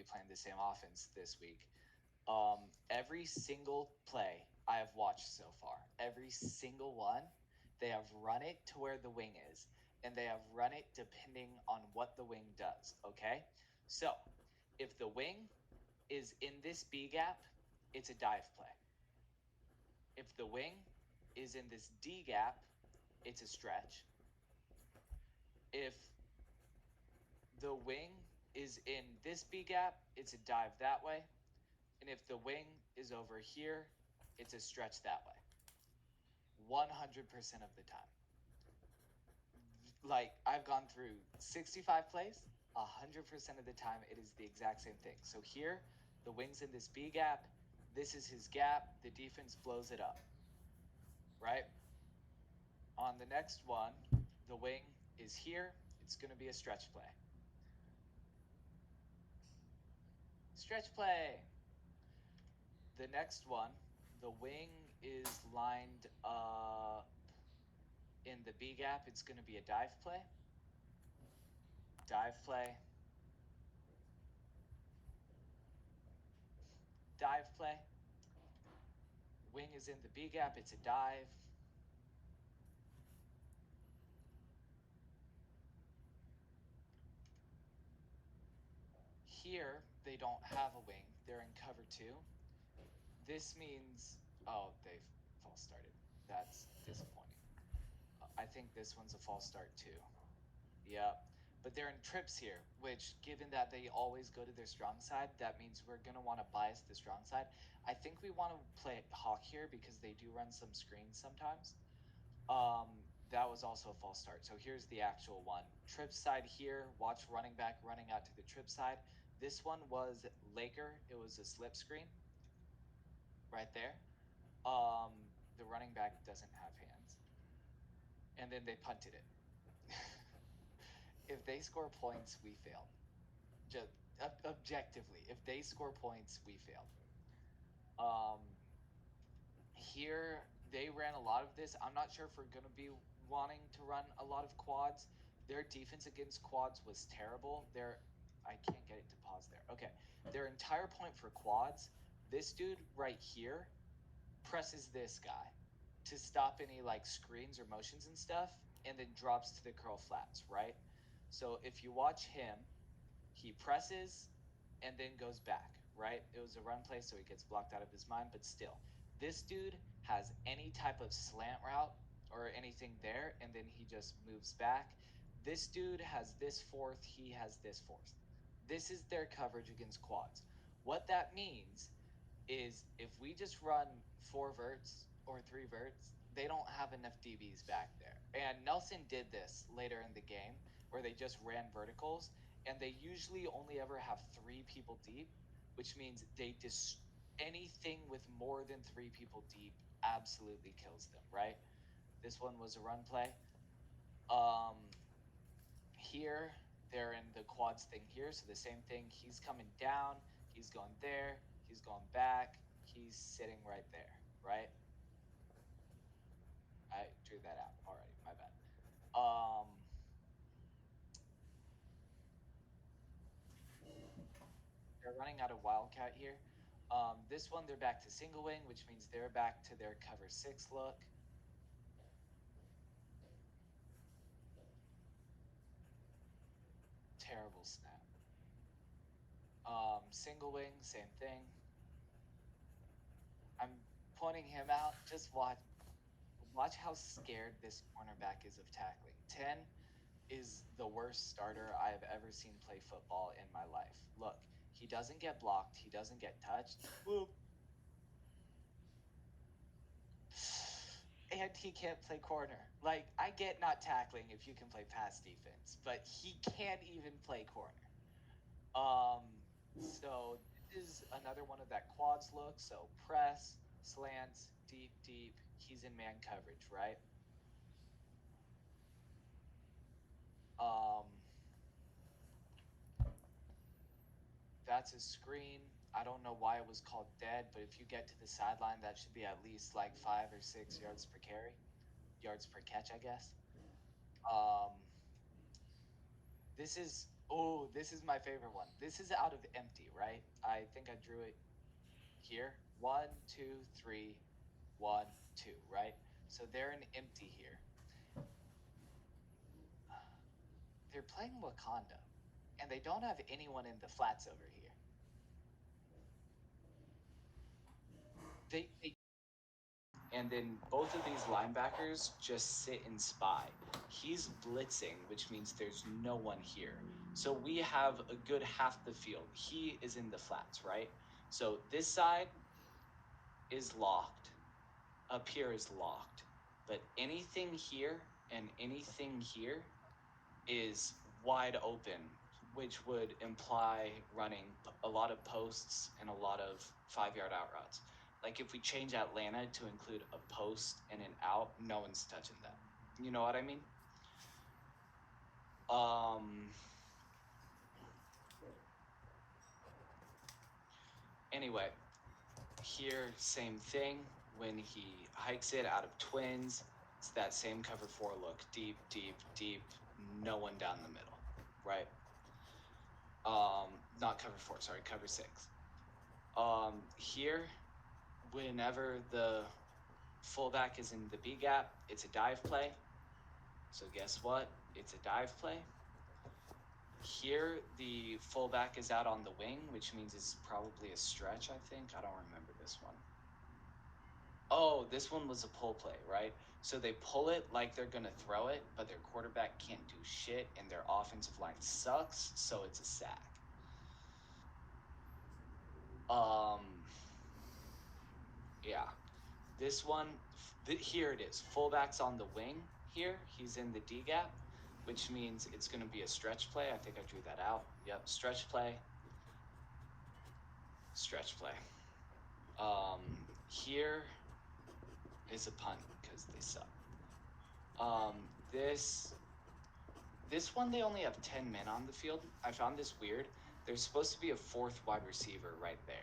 playing the same offense this week. Every single play I have watched so far, every single one, they have run it to where the wing is, and they have run it depending on what the wing does. Okay, so if the wing is in this B gap, it's a dive play. If the wing is in this D gap, it's a stretch. If the wing is in this B gap, it's a dive that way. And if the wing is over here, it's a stretch that way. 100% of the time. Like, I've gone through 65 plays, 100% of the time it is the exact same thing. So here, the wing's in this B gap. This is his gap. The defense blows it up, right? On the next one, the wing is here. It's going to be a stretch play. Stretch play. The next one, the wing is lined up in the B gap. It's going to be a dive play. Dive play. Dive play. Wing is in the B gap. It's a dive. Here, they don't have a wing. They're in cover 2. This means, oh, they've false started. That's disappointing. I think this one's a false start too. Yep. But they're in trips here, which, given that they always go to their strong side, that means we're going to want to bias the strong side. I think we want to play hawk here because they do run some screens sometimes. That was also a false start. So here's the actual one. Trip side here. Watch running back running out to the trip side. This one was Laker. It was a slip screen right there. The running back doesn't have hands. And then they punted it. If they score points, we failed. Just objectively, if they score points, we failed. Here they ran a lot of this. I'm not sure if we're gonna be wanting to run a lot of quads. Their defense against quads was terrible. I can't get it to pause there. Okay, their entire point for quads, this dude right here presses this guy to stop any like screens or motions and stuff, and then drops to the curl flats, right? So if you watch him, he presses and then goes back, right? It was a run play, so he gets blocked out of his mind, but still, this dude has any type of slant route or anything there, and then he just moves back. This dude has this fourth, he has this fourth. This is their coverage against quads. What that means is if we just run 4 verts or 3 verts, they don't have enough DBs back there. And Nelson did this later in the game where they just ran verticals, and they usually only ever have 3 people deep, which means anything with more than 3 people deep absolutely kills them, right? This one was a run play. Here, they're in the quads thing here, so the same thing. He's coming down, he's going there, he's going back, he's sitting right there, right? I drew that out already, my bad. They're running out of Wildcat here. This one, they're back to single wing, which means they're back to their cover 6 look. Terrible snap. Single wing, same thing. I'm pointing him out. Just watch how scared this cornerback is of tackling. 10 is the worst starter I have ever seen play football in my life. Look, he doesn't get blocked. He doesn't get touched. And he can't play corner. Like, I get not tackling if you can play pass defense, but he can't even play corner. So this is another one of that quads look. So press, slants, deep, deep. He's in man coverage, right? That's a screen. I don't know why it was called dead, but if you get to the sideline, that should be at least like 5 or 6 yards per carry. Yards per catch, I guess. This is Oh, this is my favorite one. This is out of empty, right? I think I drew it here. One, two, three, one, two, right? So they're in empty here. They're playing Wakanda, and they don't have anyone in the flats over here. They and then both of these linebackers just sit and spy. He's blitzing, which means there's no one here. So we have a good half the field. He is in the flats, right? So this side is locked. Up here is locked. But anything here and anything here is wide open, which would imply running a lot of posts and a lot of 5 yard out routes. Like if we change Atlanta to include a post and an out, no one's touching that. You know what I mean? Anyway, here, same thing. When he hikes it out of twins, it's that same cover four look. Deep, deep, deep, no one down the middle, right? Not cover four, sorry, cover six. Here, whenever the fullback is in the B gap, it's a dive play. So guess what? It's a dive play. Here, the fullback is out on the wing, which means it's probably a stretch, I think. I don't remember this one. Oh, this one was a pull play, right? So they pull it like they're going to throw it, but their quarterback can't do shit, and their offensive line sucks, so it's a sack. Yeah. This one, here it is. Fullback's on the wing here. He's in the D gap, which means it's going to be a stretch play. I think I drew that out. Yep, stretch play. Stretch play. Here is a punt because they suck. This one, they only have 10 men on the field. I found this weird. There's supposed to be a fourth wide receiver right there.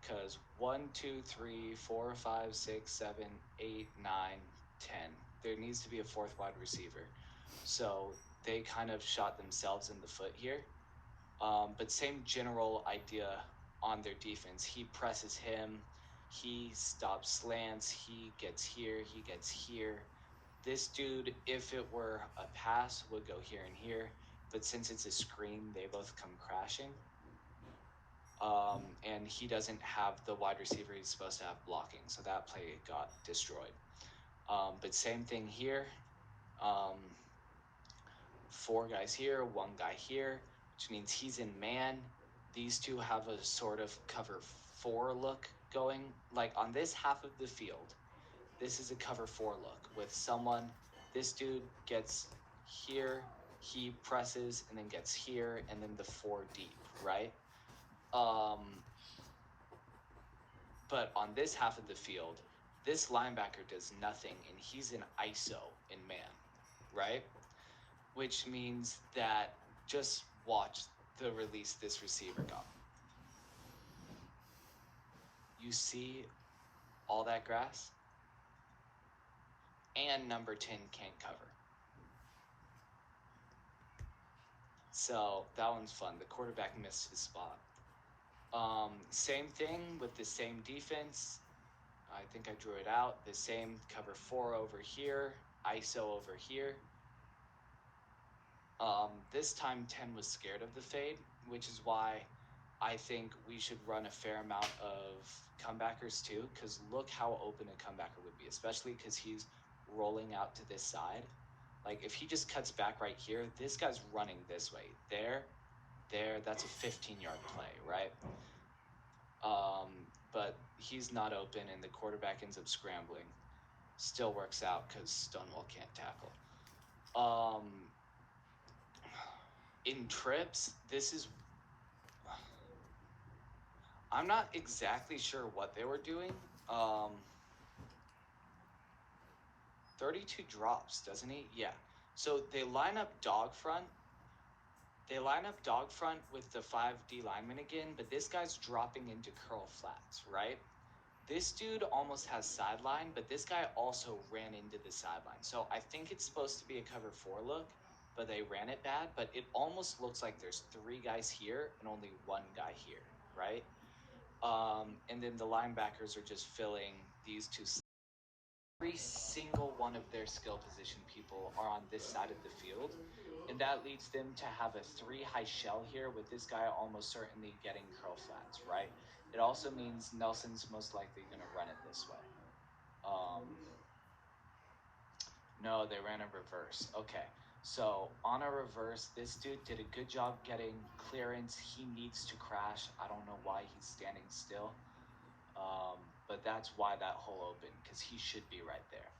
Because 1, 2, 3, 4, 5, 6, 7, 8, 9, 10. There needs to be a fourth wide receiver. So they kind of shot themselves in the foot here. But same general idea on their defense. He presses him. He stops slants. He gets here. He gets here. This dude, if it were a pass, would go here and here. But since it's a screen, they both come crashing. And he doesn't have the wide receiver he's supposed to have blocking. So that play got destroyed. But same thing here. 4 guys here, 1 guy here, which means he's in man. These two have a sort of cover 4 look going. Like on this half of the field, this is a cover 4 look with someone. This dude gets here, he presses, and then gets here, and then the 4 deep, right? But on this half of the field, this linebacker does nothing, and he's in ISO in man, right? Which means that just watch the release this receiver got. You see all that grass? And number 10 can't cover. So that one's fun. The quarterback missed his spot. Same thing with the same defense. I think I drew it out. The same cover 4 over here, ISO over here. This time 10 was scared of the fade, which is why I think we should run a fair amount of comebackers too, because look how open a comebacker would be, especially because he's rolling out to this side. Like if he just cuts back right here, this guy's running this way. There, that's a 15-yard play, right? But he's not open, and the quarterback ends up scrambling. Still works out because Stonewall can't tackle. In trips, this is... I'm not exactly sure what they were doing. 32 drops, doesn't he? Yeah. So they line up dog front. They line up dog front with the 5D lineman again, but this guy's dropping into curl flats, right? This dude almost has sideline, but this guy also ran into the sideline. So I think it's supposed to be a cover 4 look, but they ran it bad. But it almost looks like there's 3 guys here and only 1 guy here, right? And then the linebackers are just filling these two. Every single one of their skill position people are on this side of the field, and that leads them to have a 3 high shell here, with this guy almost certainly getting curl flats, right? It also means Nelson's most likely going to run it this way. No, they ran a reverse. Okay, so on a reverse, this dude did a good job getting clearance. He needs to crash. I don't know why he's standing still, but that's why that hole opened, because he should be right there.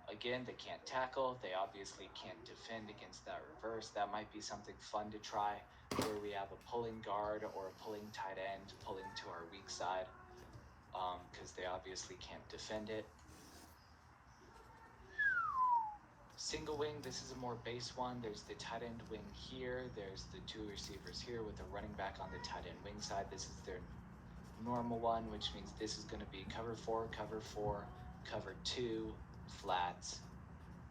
Again, they can't tackle. They obviously can't defend against that reverse. That might be something fun to try, where we have a pulling guard or a pulling tight end pulling to our weak side, because they obviously can't defend it. Single wing, this is a more base one. There's the tight end wing here. There's the 2 receivers here with the running back on the tight end wing side. This is their normal one, which means this is going to be cover 4, cover 2, flats,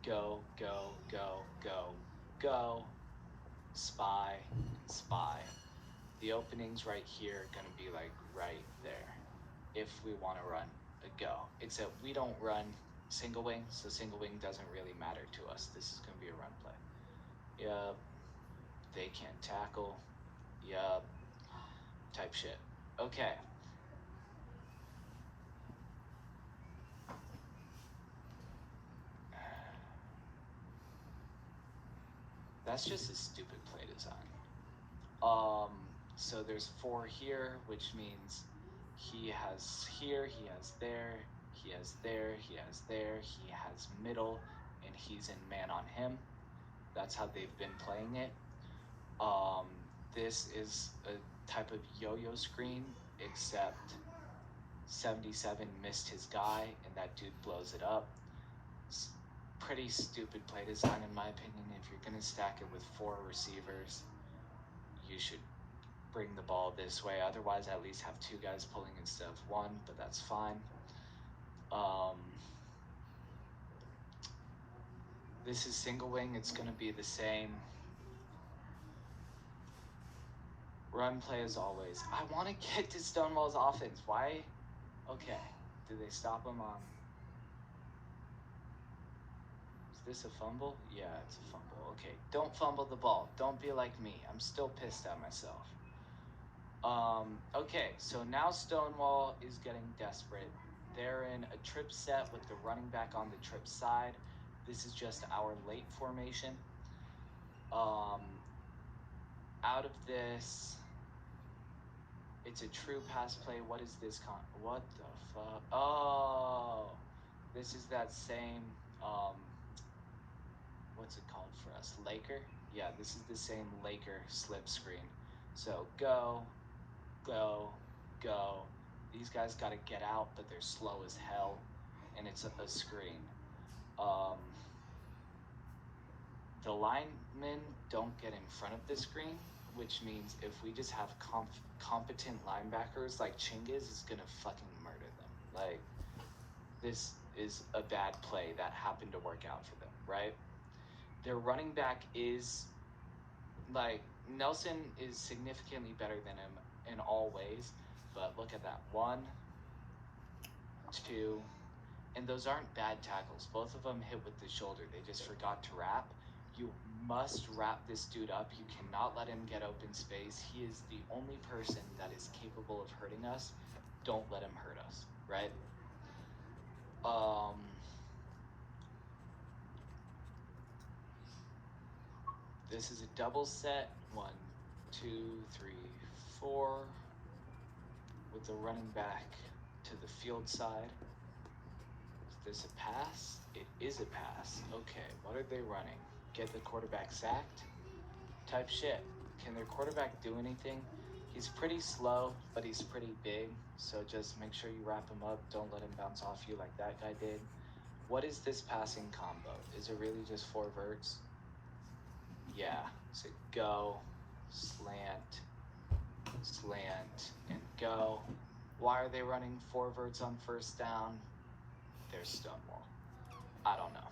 go, go, go, go, go, spy, spy. The openings right here are going to be like right there if we want to run a go, except we don't run single wing, so single wing doesn't really matter to us. This is going to be a run play. Yup. They can't tackle. Yup. Type shit. Okay. That's just a stupid play design. So there's 4 here, which means he has here, he has there, he has there, he has there, he has middle, and he's in man on him. That's how they've been playing it. This is a type of yo-yo screen, except 77 missed his guy, and that dude blows it up. It's pretty stupid play design in my opinion. If you're going to stack it with 4 receivers, you should bring the ball this way. Otherwise, at least have 2 guys pulling instead of 1, but that's fine. This is single wing. It's going to be the same. Run play as always. I want to get to Stonewall's offense. Why? Okay. Did they stop him on... Is this a fumble? Yeah, it's a fumble. Okay. Don't fumble the ball. Don't be like me. I'm still pissed at myself. Okay, so now Stonewall is getting desperate. They're in a trip set with the running back on the trip side. This is just our late formation. Out of this, it's a true pass play. What is this what the fuck? Oh, this is that same, what's it called for us? Laker? Yeah, this is the same Laker slip screen. So go, go, go. These guys got to get out, but they're slow as hell, and it's a screen. The linemen don't get in front of the screen, which means if we just have competent linebackers, like Chingiz is going to fucking murder them. Like, this is a bad play that happened to work out for them, right? Their running back is, like, Nelson is significantly better than him in all ways, but look at that. 1, 2, and those aren't bad tackles. Both of them hit with the shoulder. They just forgot to wrap. You must wrap this dude up. You cannot let him get open space. He is the only person that is capable of hurting us. Don't let him hurt us, right? This is a double set. 1, 2, 3, 4. With the running back to the field side. Is this a pass? It is a pass. Okay, what are they running? Get the quarterback sacked? Type shit. Can their quarterback do anything? He's pretty slow, but he's pretty big, so just make sure you wrap him up. Don't let him bounce off you like that guy did. What is this passing combo? Is it really just 4 verts? Yeah. So go, slant, and go. Why are they running 4 verts on first down? There's Stonewall. I don't know.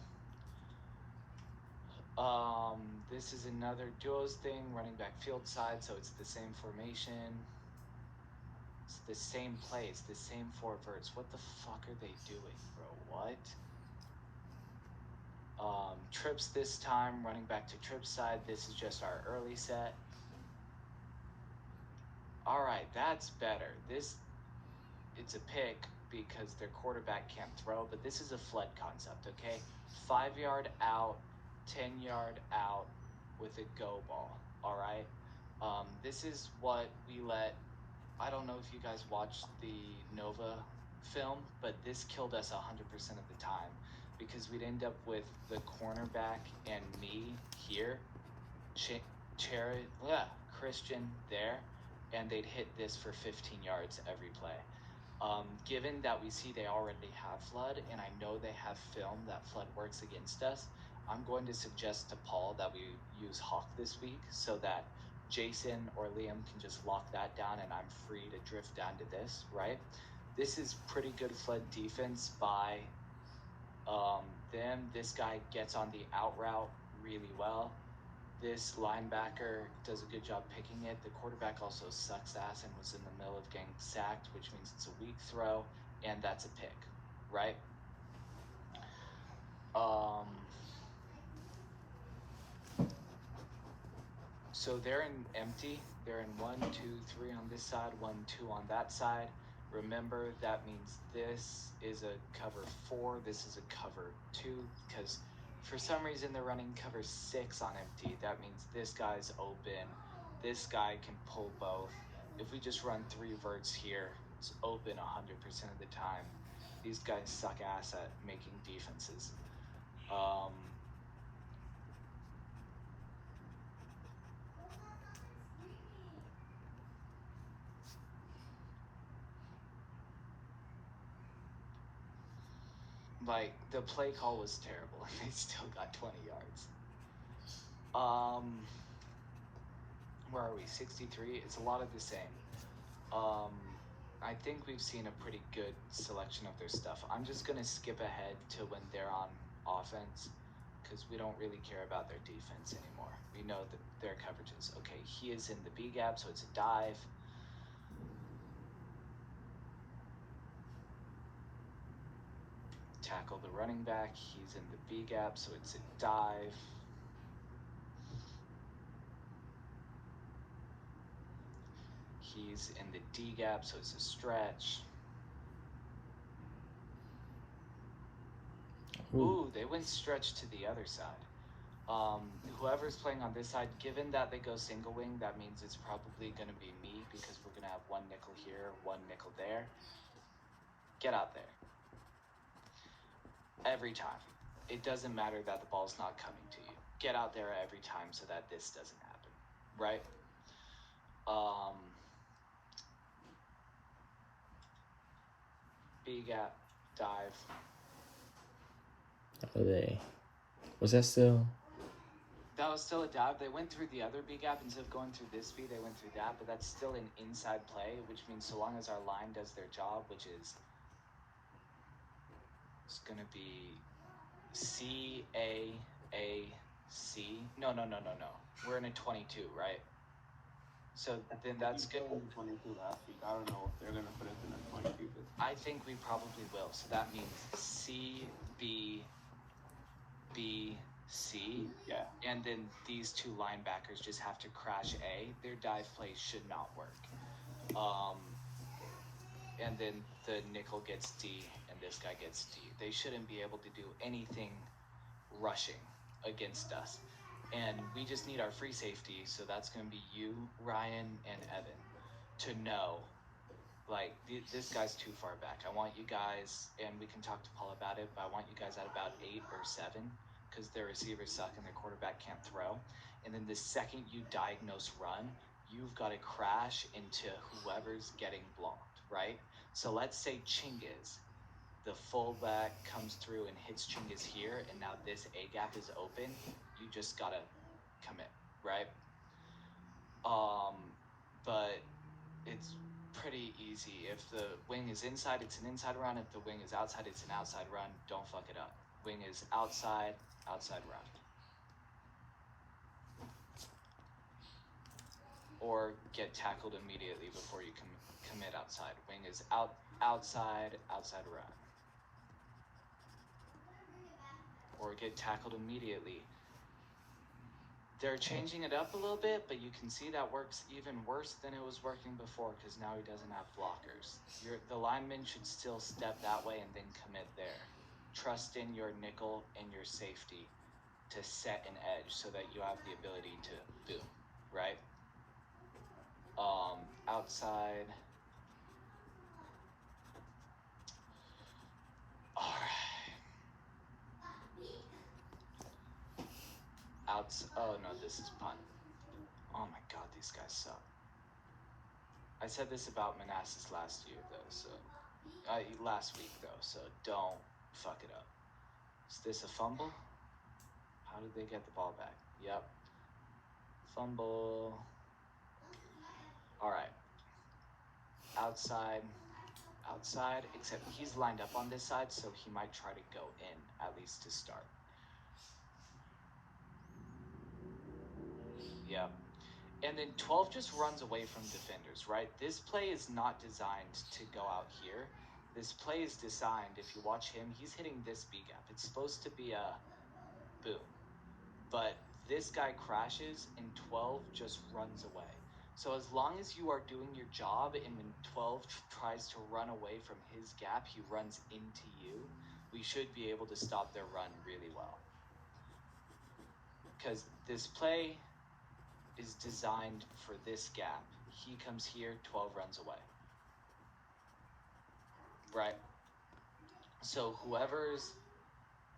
This is another duos thing, running back field side, so it's the same formation. It's the same play, it's the same four verts. What the fuck are they doing, bro? What? Trips this time, running back to trip side. This is just our early set. All right, that's better. It's a pick because their quarterback can't throw, but this is a flood concept, okay? 5 yard out, 10-yard out with a go ball, all right? This is what we let, I don't know if you guys watched the Nova film, but this killed us 100% of the time because we'd end up with the cornerback and me here, Christian there, and they'd hit this for 15 yards every play. Given that we see they already have flood, and I know they have film that flood works against us, I'm going to suggest to Paul that we use Hawk this week so that Jason or Liam can just lock that down and I'm free to drift down to this, right? This is pretty good flood defense by them. This guy gets on the out route really well. This linebacker does a good job picking it. The quarterback also sucks ass and was in the middle of getting sacked, which means it's a weak throw, and that's a pick, right? So they're in empty. They're in 1, 2, 3 on this side, 1, 2 on that side. Remember, that means this is a cover 4, this is a cover 2, because for some reason they're running cover 6 on empty. That means this guy's open, this guy can pull both. If we just run 3 verts here, it's open 100% of the time. These guys suck ass at making defenses. Like, the play call was terrible, and they still got 20 yards. Where are we? 63? It's a lot of the same. I think we've seen a pretty good selection of their stuff. I'm just going to skip ahead to when they're on offense, because we don't really care about their defense anymore. We know that their coverages. Okay, he is in the B gap, so it's a dive. Tackle the running back. He's in the B gap, so it's a dive. He's in the D gap, so it's a stretch. Ooh, they went stretch to the other side. Whoever's playing on this side, given that they go single wing, that means it's probably going to be me because we're going to have 1 nickel here, 1 nickel there. Get out there. Every time. It doesn't matter that the ball's not coming to you. Get out there every time so that this doesn't happen, right? B gap, dive. Okay. Was that still? That was still a dive. They went through the other B gap instead of going through this B. They went through that, but that's still an inside play, which means so long as our line does their job, which is it's gonna be C A A C. No. We're in a 22, right? So then that's good. 22 last week. I don't know if they're gonna put it in a 22. I think we probably will. So that means C B B C. Yeah. And then these 2 linebackers just have to crash A. Their dive play should not work. And then the nickel gets D and this guy gets D. They shouldn't be able to do anything rushing against us. And we just need our free safety, so that's going to be you, Ryan, and Evan, to know, like, this guy's too far back. I want you guys, and we can talk to Paul about it, but I want you guys at about 8 or 7, because their receivers suck and their quarterback can't throw. And then the second you diagnose run, you've got to crash into whoever's getting blocked, right? So let's say Chingiz, the fullback comes through and hits Chingiz here, and now this A gap is open. You just gotta commit, right? But it's pretty easy. If the wing is inside, it's an inside run. If the wing is outside, it's an outside run. Don't fuck it up. Wing is outside, outside run. or get tackled immediately before you commit outside. Wing is outside run. Or get tackled immediately. They're changing it up a little bit, but you can see that works even worse than it was working before because now he doesn't have blockers. The lineman should still step that way and then commit there. Trust in your nickel and your safety to set an edge so that you have the ability to boom, right? Outside. All right. Oh no, this is punt. Oh my god, these guys suck. I said this about Manassas last week though, so don't fuck it up. Is this a fumble? How did they get the ball back? Yep. Fumble. All right. Outside, except he's lined up on this side, so he might try to go in, at least to start. Yep. And then 12 just runs away from defenders, right? This play is not designed to go out here. This play is designed, if you watch him, he's hitting this B gap. It's supposed to be a boom. But this guy crashes and 12 just runs away. So as long as you are doing your job and when 12 tries to run away from his gap, he runs into you, we should be able to stop their run really well. Because this play is designed for this gap. He comes here, 12 runs away. Right? So whoever's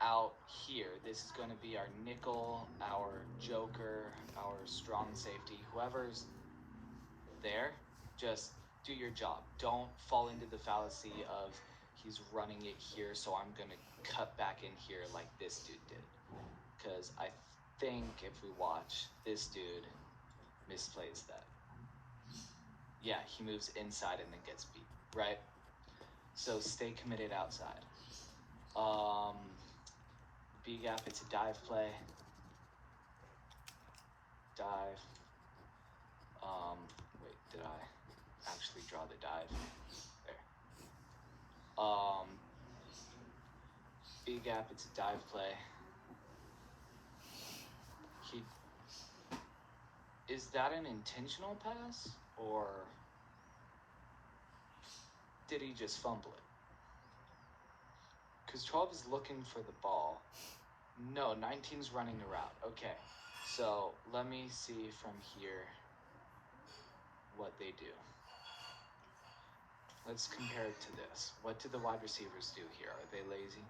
out here, this is going to be our nickel, our joker, our strong safety. Whoever's there, just do your job. Don't fall into the fallacy of he's running it here, so I'm going to cut back in here like this dude did. Because I think if we watch, this dude misplays that. Yeah, he moves inside and then gets beat, right? So stay committed outside. B gap, it's a dive play. Dive. Wait, did I actually draw the dive? There. B gap, it's a dive play. Is that an intentional pass, or did he just fumble it? Because 12 is looking for the ball. No, 19's running the route. Okay, so let me see from here what they do. Let's compare it to this. What do the wide receivers do here? Are they lazy?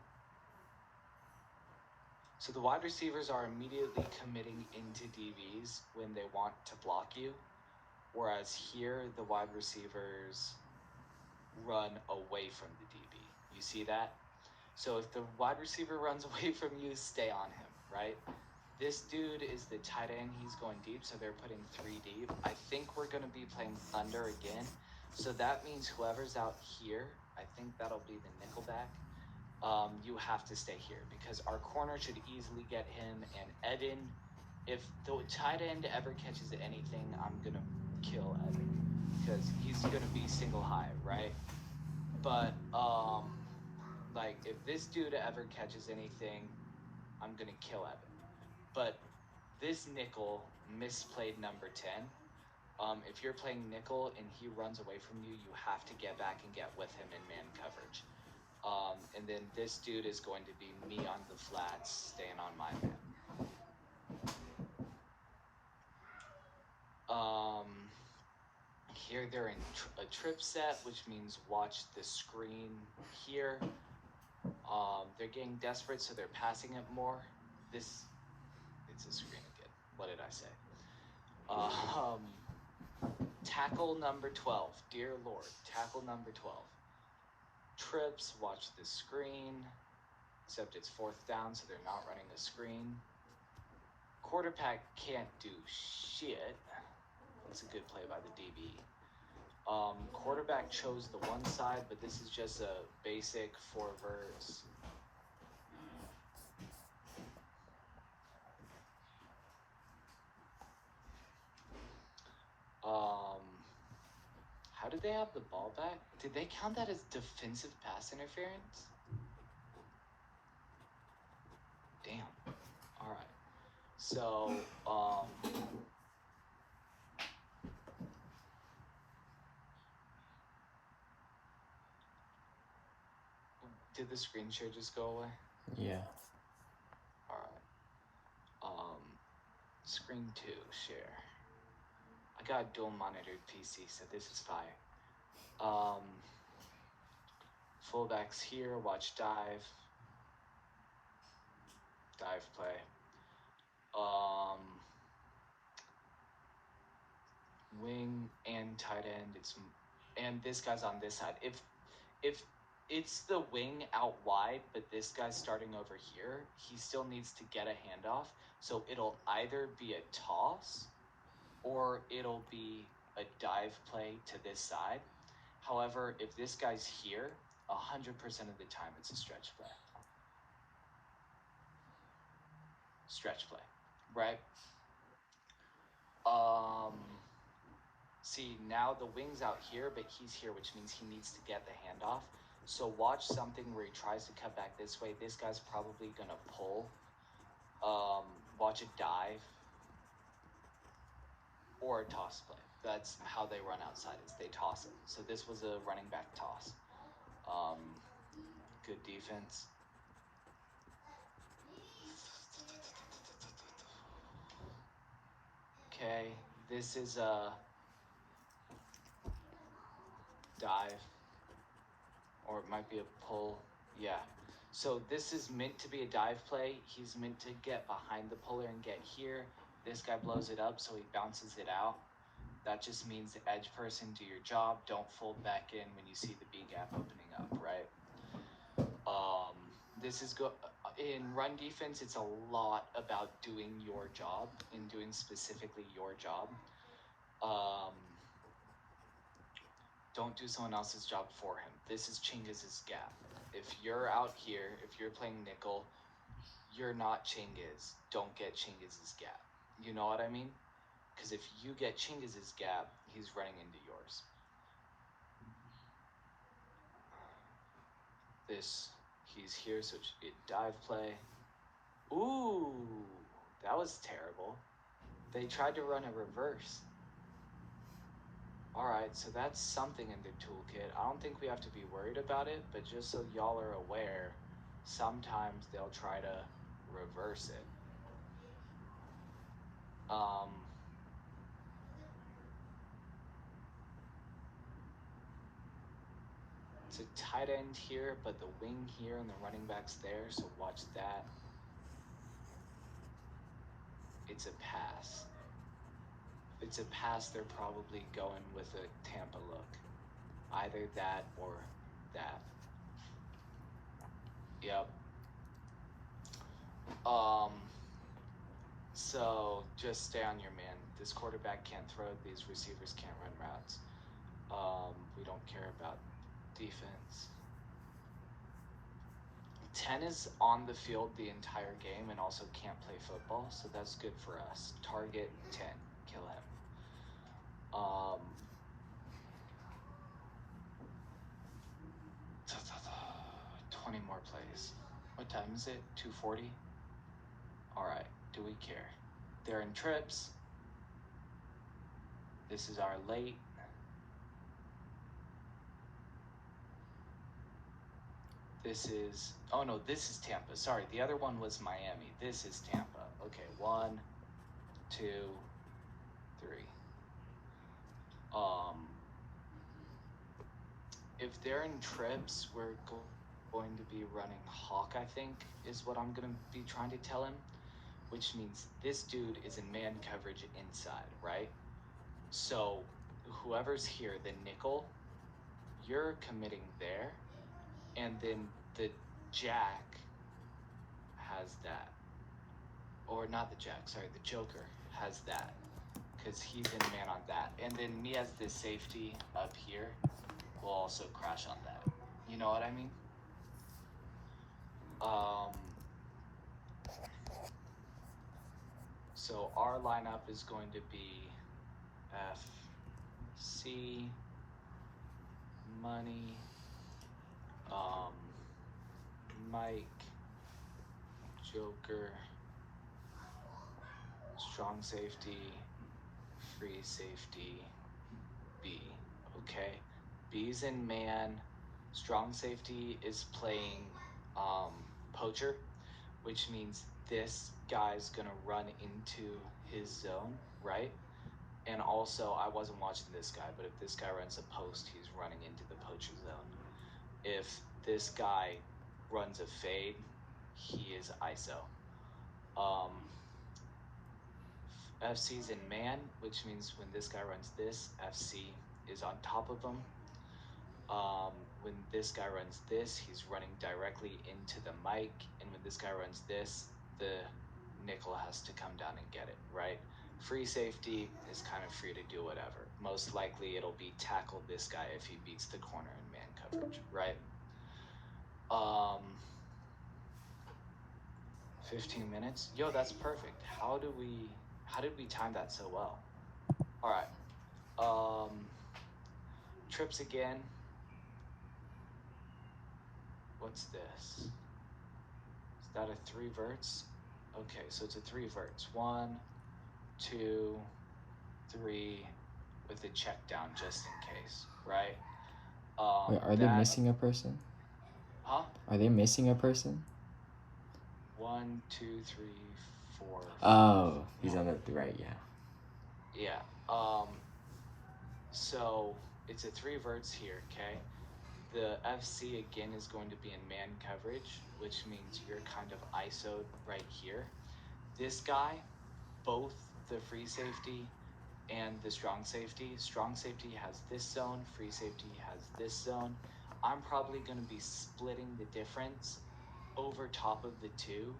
So the wide receivers are immediately committing into DBs when they want to block you, whereas here the wide receivers run away from the DB. You see that? So if the wide receiver runs away from you, stay on him, right? This dude is the tight end. He's going deep, so they're putting 3 deep. I think we're going to be playing Thunder again. So that means whoever's out here, I think that'll be the nickelback. You have to stay here because our corner should easily get him. And Evan, if the tight end ever catches anything, I'm going to kill Evan because he's going to be single high, right? But, like, if this dude ever catches anything, I'm going to kill Evan. But this nickel misplayed number 10. If you're playing nickel and he runs away from you, you have to get back and get with him in man coverage. And then this dude is going to be me on the flats, staying on my man. Here they're in a trip set, which means watch the screen here. They're getting desperate, so they're passing it more. It's a screen again. What did I say? Tackle number 12. Dear Lord, tackle number 12. Trips, watch the screen. Except it's 4th down, so they're not running a screen. Quarterback can't do shit. That's a good play by the DB. Quarterback chose the one side, but this is just a basic 4 verse. have the ball back, did they count that as defensive pass interference? Damn. All right. So, did the screen share just go away? Yeah. All right. Screen 2 share. I got a dual monitored PC, so this is fire. Fullbacks here, watch dive play. Wing and tight end. And this guy's on this side. If it's the wing out wide, but this guy's starting over here, he still needs to get a handoff. So it'll either be a toss or it'll be a dive play to this side. However, if this guy's here, 100% of the time it's a stretch play. Stretch play, right? See, now the wing's out here, but he's here, which means he needs to get the handoff. So watch something where he tries to cut back this way. This guy's probably gonna pull. Watch a dive or a toss play. That's how they run outside, is they toss it. So this was a running back toss. Good defense. Okay, this is a dive, or it might be a pull. Yeah. So this is meant to be a dive play. He's meant to get behind the puller and get here. This guy blows it up, so he bounces it out. That just means the edge person, do your job. Don't fold back in when you see the B gap opening up, right? This is in run defense. It's a lot about doing your job and doing specifically your job. Don't do someone else's job for him. This is Chingiz's gap. If you're out here, if you're playing nickel, you're not Chingiz. Don't get Chingiz's gap. You know what I mean? Because if you get Chingiz's gap, he's running into yours. He's here, so it dive play. Ooh, that was terrible. They tried to run a reverse. Alright, so that's something in their toolkit. I don't think we have to be worried about it, but just so y'all are aware, sometimes they'll try to reverse it. It's a tight end here, but the wing here and the running back's there, so watch that. It's a pass. If it's a pass, they're probably going with a Tampa look. Either that or that. Yep. So just stay on your man. This quarterback can't throw. These receivers can't run routes. We don't care about defense. 10 is on the field the entire game and also can't play football, so that's good for us. Target 10, kill him. 20 more plays. What time is it? 2:40? Alright, do we care? They're in trips. This is our late. This is, oh no, this is Tampa. Sorry, the other one was Miami. This is Tampa. Okay, 1, 2, 3. If they're in trips, we're going to be running Hawk, I think, is what I'm going to be trying to tell him, which means this dude is in man coverage inside, right? So whoever's here, the nickel, you're committing there, and then the jack has that. Or not the jack, sorry, the joker has that, because he's in man on that. And then me as the safety up here will also crash on that. You know what I mean? So our lineup is going to be F, C, money, Mike, Joker, strong safety, free safety, B. Okay, B's in man. Strong safety is playing poacher, which means this guy's gonna run into his zone, right? And also, I wasn't watching this guy, but if this guy runs a post, he's running into the poacher zone. If this guy runs a fade, he is ISO. FC's in man, which means when this guy runs this, FC is on top of him. When this guy runs this, he's running directly into the mic, and when this guy runs this, the nickel has to come down and get it, right? Free safety is kind of free to do whatever. Most likely it'll be tackle this guy if he beats the corner in man coverage, right? 15 minutes. Yo, that's perfect. How did we time that so well? All right. Trips again. What's this? Is that a 3 verts? Okay, so it's a 3 verts. 1, 2, 3, with a check down just in case, right? Wait, are they missing a person? Huh? Are they missing a person? 1, 2, 3, 4. Oh, he's on the right, yeah. Yeah. So it's a 3 verts here, okay? The FC again is going to be in man coverage, which means you're kind of ISO'd right here. This guy, both the free safety and the strong safety has this zone, free safety has this zone. I'm probably going to be splitting the difference over top of the 2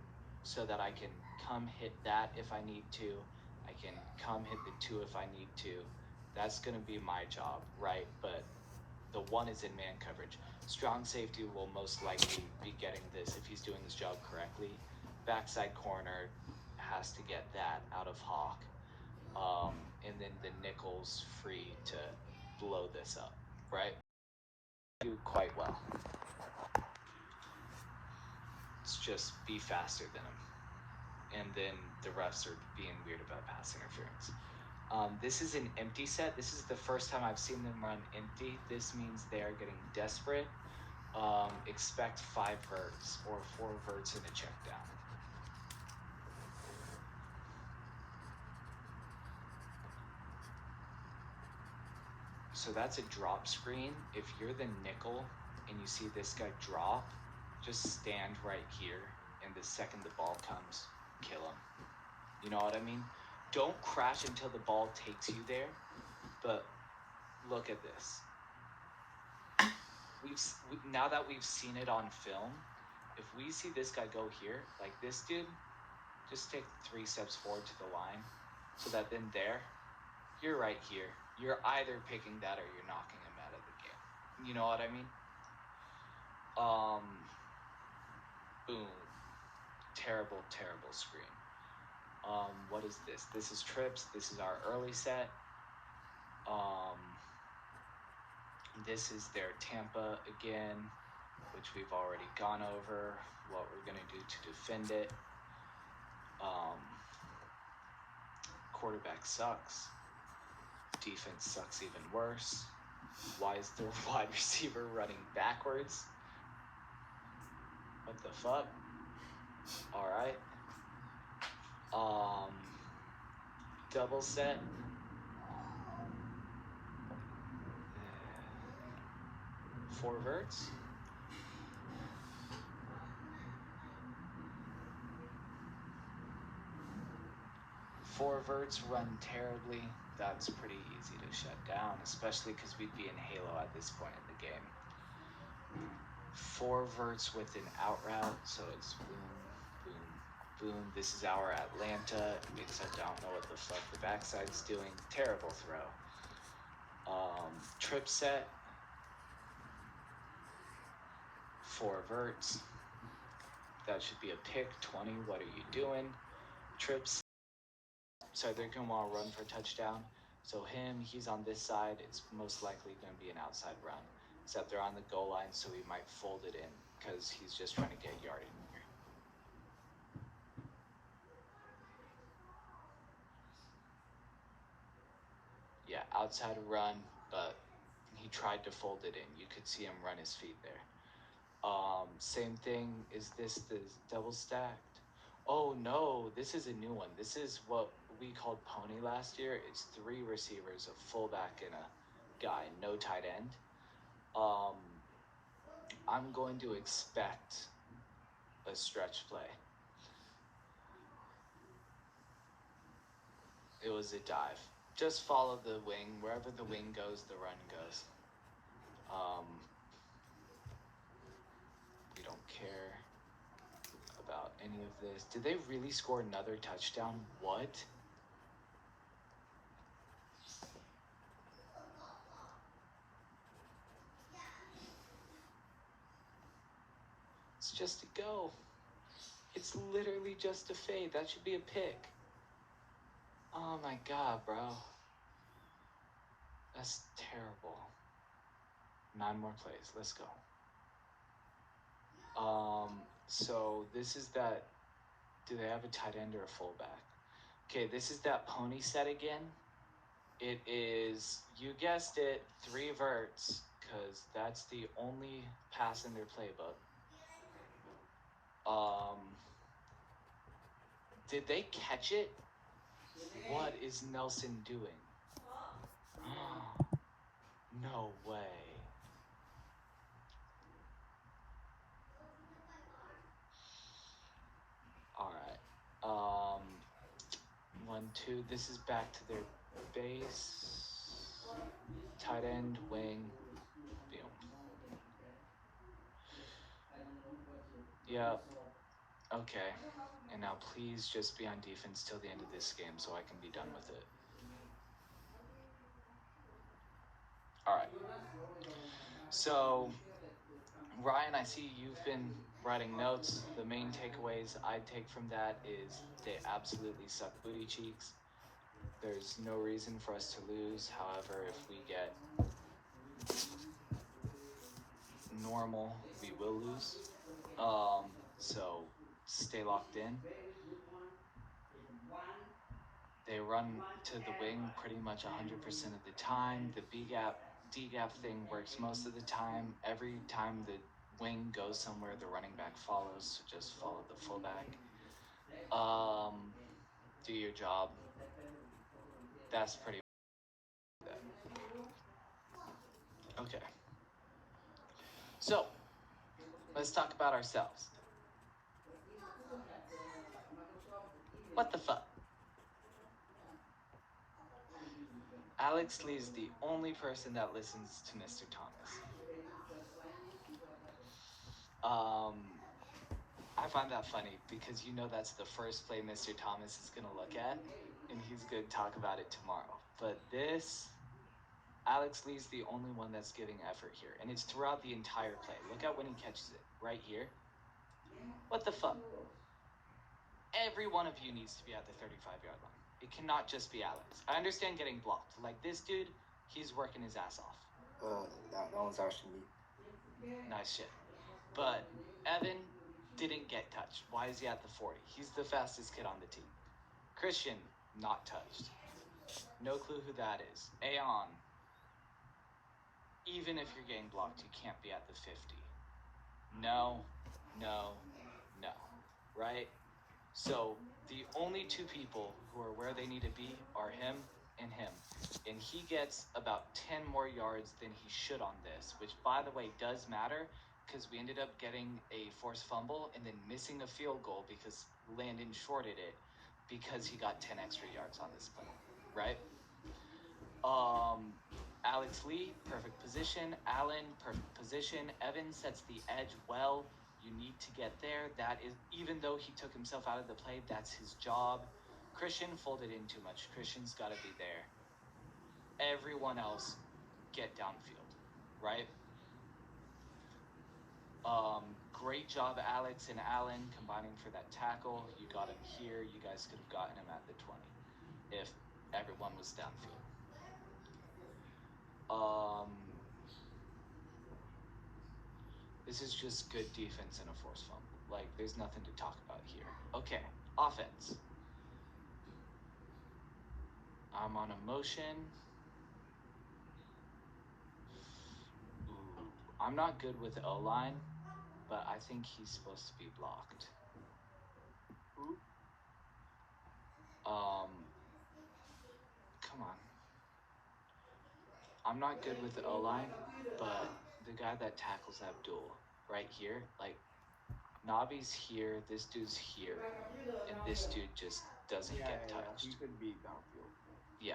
so that I can come hit that if I need to. I can come hit the 2 if I need to. That's going to be my job, right? But the 1 is in man coverage. Strong safety will most likely be getting this if he's doing his job correctly. Backside corner has to get that out of Hawk. And then the nickel's free to blow this up, right? Do quite well. It's just be faster than him. And then the refs are being weird about pass interference. This is an empty set. This is the first time I've seen them run empty. This means they are getting desperate. Expect 5 verts or 4 verts in a check down. So that's a drop screen. If you're the nickel and you see this guy drop, just stand right here, and the second the ball comes, kill him. You know what I mean? Don't crash until the ball takes you there, but look at this. Now that we've seen it on film, if we see this guy go here, like this dude, just take 3 steps forward to the line, so that then there, you're right here. You're either picking that or you're knocking him out of the game. You know what I mean? Boom. Terrible, terrible screen. What is this? This is trips. This is our early set. This is their Tampa again, which we've already gone over what we're going to do to defend it. Quarterback sucks. Defense sucks even worse. Why is the wide receiver running backwards? What the fuck? Alright. Double set. Four verts. Four verts run terribly. That's pretty easy to shut down, especially because we'd be in Halo at this point in the game. 4 verts with an out route, so it's boom, boom, boom. This is our Atlanta, except I don't know what the fuck the backside's doing. Terrible throw. Trip set. 4 verts. That should be a pick. 20. What are you doing? Trips. So they're going to want to run for a touchdown. So he's on this side. It's most likely going to be an outside run. except they're on the goal line, so he might fold it in because he's just trying to get yardage here. Yeah, outside run, but he tried to fold it in. You could see him run his feet there. Same thing. Is this the double stacked? Oh no, this is a new one. This is what we called pony last year. It's 3 receivers, a fullback, and a guy, no tight end. I'm going to expect a stretch play. It was a dive. Just follow the wing. Wherever the wing goes, the run goes. We don't care about any of this. Did they really score another touchdown? What? It's just a go. It's literally just a fade. That should be a pick. Oh my god, bro. That's terrible. 9 more plays. Let's go. So this is that. Do they have a tight end or a fullback? Okay, this is that pony set again. It is, you guessed it, 3 verts, because that's the only pass in their playbook. Did they catch it? What is Nelson doing? No way. Alright. 1, 2. This is back to their base. Tight end, wing. Boom. Yep. Okay. And now please just be on defense till the end of this game so I can be done with it. Alright. So, Ryan, I see you've been writing notes. The main takeaways I take from that is they absolutely suck booty cheeks. There's no reason for us to lose. However, if we get normal, we will lose. So stay locked in. They run to the wing pretty much 100% of the time. The B gap, D gap thing works most of the time. Every time the wing goes somewhere, the running back follows. So just follow the fullback. Do your job. That's pretty much that. Okay. So let's talk about ourselves. What the fuck? Alex Lee is the only person that listens to Mr. Thomas. I find that funny because you know that's the first play Mr. Thomas is going to look at, and he's going to talk about it tomorrow. But this, Alex Lee's the only one that's giving effort here, and it's throughout the entire play. Look at when he catches it, right here. What the fuck? Every one of you needs to be at the 35-yard line. It cannot just be Alex. I understand getting blocked. Like this dude, he's working his ass off. That one's actually me. Nice shit. But Evan didn't get touched. Why is he at the 40? He's the fastest kid on the team. Christian, not touched. No clue who that is. Aeon, even if you're getting blocked, you can't be at the 50. No. Right? So the only 2 people who are where they need to be are him and him. And he gets about 10 more yards than he should on this, which, by the way, does matter because we ended up getting a forced fumble and then missing a field goal because Landon shorted it because he got 10 extra yards on this play, right? Alex Lee, perfect position. Allen, perfect position. Evan sets the edge well. You need to get there. That is, even though he took himself out of the play, that's his job. Christian folded in too much. Christian's got to be there. Everyone else, get downfield, right? Great job, Alex and Allen, combining for that tackle. You got him here. You guys could have gotten him at the 20 if everyone was downfield. This is just good defense and a forced fumble. Like, there's nothing to talk about here. Okay, offense. I'm on a motion. Ooh, I'm not good with O-line, but I think he's supposed to be blocked. Come on. I'm not good with the O-line, but the guy that tackles Abdul right here, like, Nabi's here, this dude's here, and this dude just doesn't get touched. He could be downfield. Yeah.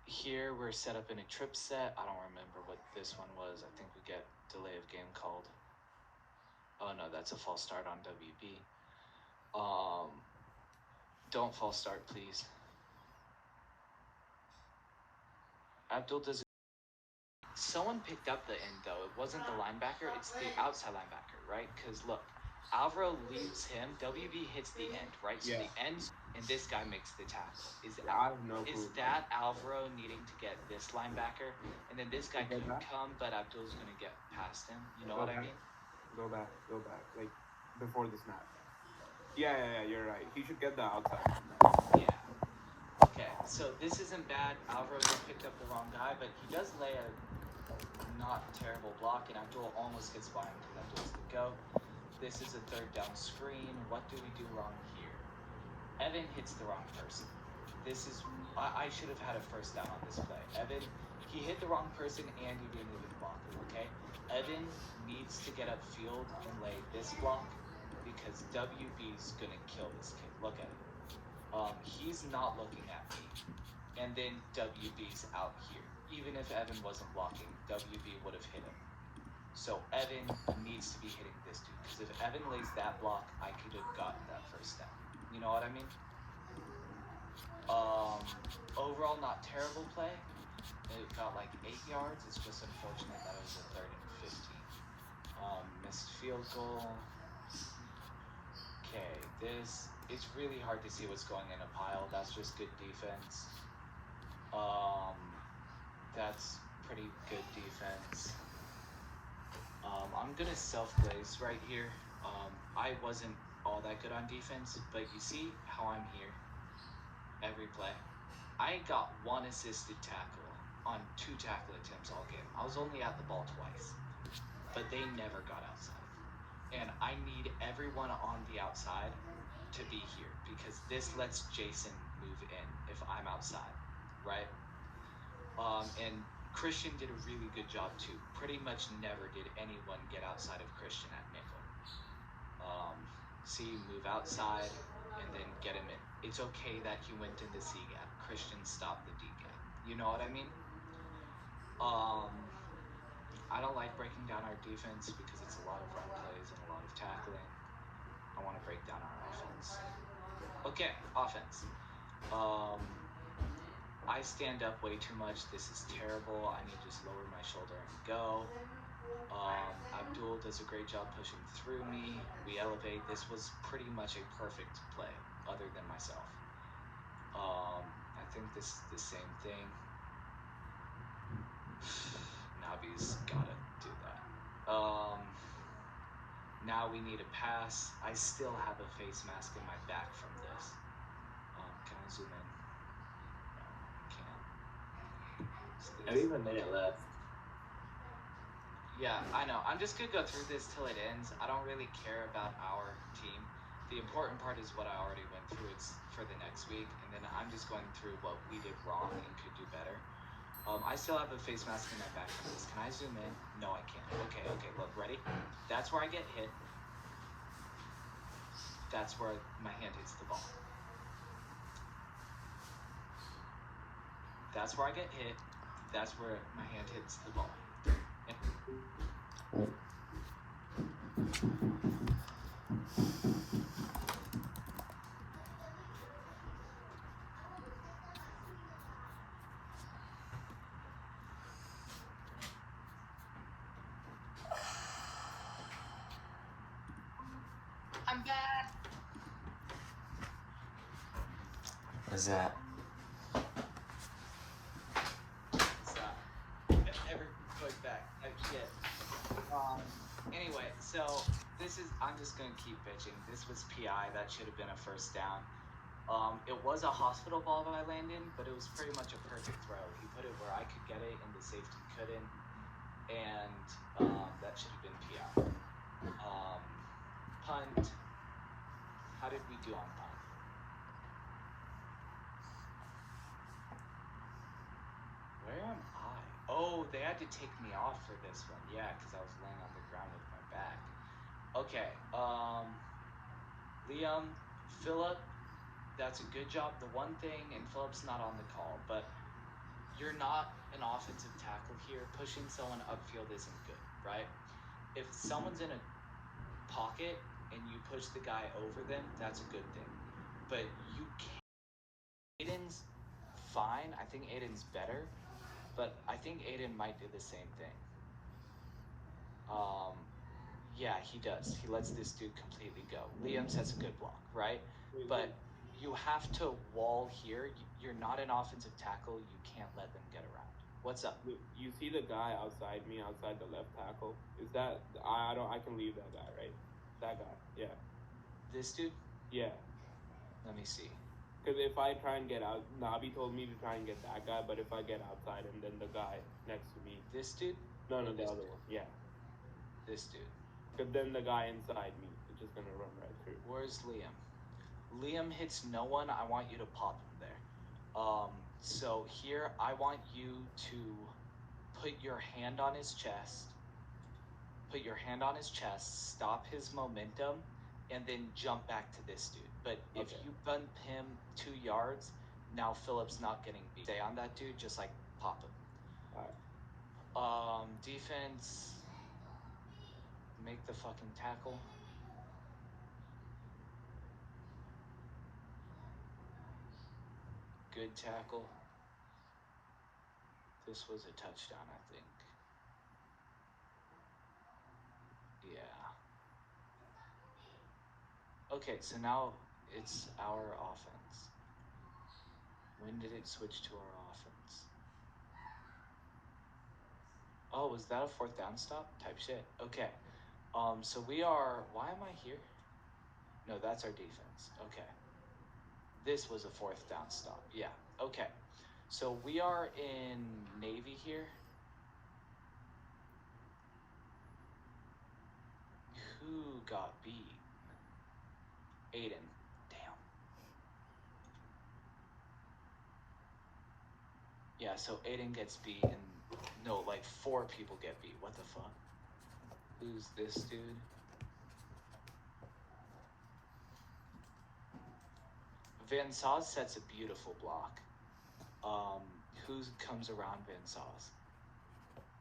Here we're set up in a trip set. I don't remember what this one was. I think we get delay of game called. Oh no, that's a false start on WB. Don't false start, please. Abdul does. Someone picked up the end though. It wasn't the linebacker. It's the outside linebacker, right? Because look, Alvaro leaves him. WB hits the end, right? So the end, and this guy makes the tackle. Is that Alvaro needing to get this linebacker, and then this guy couldn't come, but Abdul's gonna get past him. You know what I mean? Go back, like before the snap. Yeah, you're right. He should get the outside. Yeah. Okay, so this isn't bad. Alvaro just picked up the wrong guy, but he does lay a not terrible block, and Abdul almost gets by him because Abdul's the go. This is a third down screen. What do we do wrong here? Evan hits the wrong person. This is, I should have had a first down on this play. Evan, he hit the wrong person and he didn't even block him, okay? Evan needs to get upfield and lay this block because WB's gonna kill this kid. Look at it. He's not looking at me. And then WB's out here. Even if Evan wasn't blocking, WB would have hit him. So Evan needs to be hitting this dude. Because if Evan lays that block, I could have gotten that first down. You know what I mean? Overall, not terrible play. It got like 8 yards. It's just unfortunate that it was a 3rd and 15. Missed field goal. Okay, it's really hard to see what's going in a pile. That's just good defense. That's pretty good defense. I'm gonna self-glaze right here. I wasn't all that good on defense, but you see how I'm here every play. I got 1 assisted tackle on 2 tackle attempts all game. I was only at the ball twice, but they never got outside. And I need everyone on the outside to be here because this lets Jason move in if I'm outside, right? And Christian did a really good job too. Pretty much never did anyone get outside of Christian at nickel. See, move outside and then get him in. It's okay that he went in the C gap. Christian stopped the D gap. You know what I mean? I don't like breaking down our defense because it's a lot of run plays and a lot of tackling. I want to break down our offense. Okay, offense. I stand up way too much. This is terrible. I need to just lower my shoulder and go. Abdul does a great job pushing through me. We elevate. This was pretty much a perfect play, other than myself. I think this is the same thing. Nabi's gotta do that. Now we need a pass. I still have a face mask in my back from this. Can I zoom in? No, I can't. There's even a minute left. Yeah, I know. I'm just gonna go through this till it ends. I don't really care about our team. The important part is what I already went through. It's for the next week, and then I'm just going through what we did wrong and could do better. I still have a face mask in my back from this. Can I zoom in? No, I can't. Okay, look, ready? That's where I get hit. That's where my hand hits the ball. That's where I get hit. That's where my hand hits the ball. I'm back. What's that? Stop. Never going back. So this is, I'm just gonna keep bitching. This was PI. That should have been a first down. It was a hospital ball by Landon, but it was pretty much a perfect throw. He put it where I could get it and the safety couldn't, and that should have been PI. Punt. How did we do on punt? Where am I? Oh, they had to take me off for this one. Yeah, because I was laying on the ground with my back. Okay. Liam, Phillip, that's a good job. The one thing, and Phillip's not on the call, but you're not an offensive tackle here. Pushing someone upfield isn't good, right? If someone's in a pocket and you push the guy over them, that's a good thing. But you can't. Aiden's fine. I think Aiden's better, but I think Aiden might do the same thing. Yeah, he does. He lets this dude completely go. Liam's has a good block, right? But you have to wall here. You're not an offensive tackle. You can't let them get around. What's up? You see the guy outside me, outside the left tackle? Is that I can leave that guy, right? That guy, yeah. This dude? Yeah. Let me see. Because if I try and get out, Nabi told me to try and get that guy, but if I get outside and then the guy next to me. This dude? No, the other one. Yeah. This dude. Because then the guy inside me is just going to run right through. Where's Liam? Liam hits no one. I want you to pop him there. So here, I want you to put your hand on his chest. Put your hand on his chest, stop his momentum, and then jump back to this dude. But if you bump him 2 yards, now Phillip's not getting beat. Stay on that dude, just like pop him. Alright. Defense, make the fucking tackle. Good tackle. This was a touchdown, I think. Yeah. Okay, so now it's our offense. When did it switch to our offense? Oh, was that a 4th down stop? Type shit. Okay. So we are, why am I here? No, that's our defense. Okay. This was a 4th down stop. Yeah. Okay. So we are in Navy here. Who got beat? Aiden. Damn. Yeah, so Aiden gets beat and no, like 4 people get beat. What the fuck? Who's this dude? Van Saws sets a beautiful block. Who comes around Van Saws?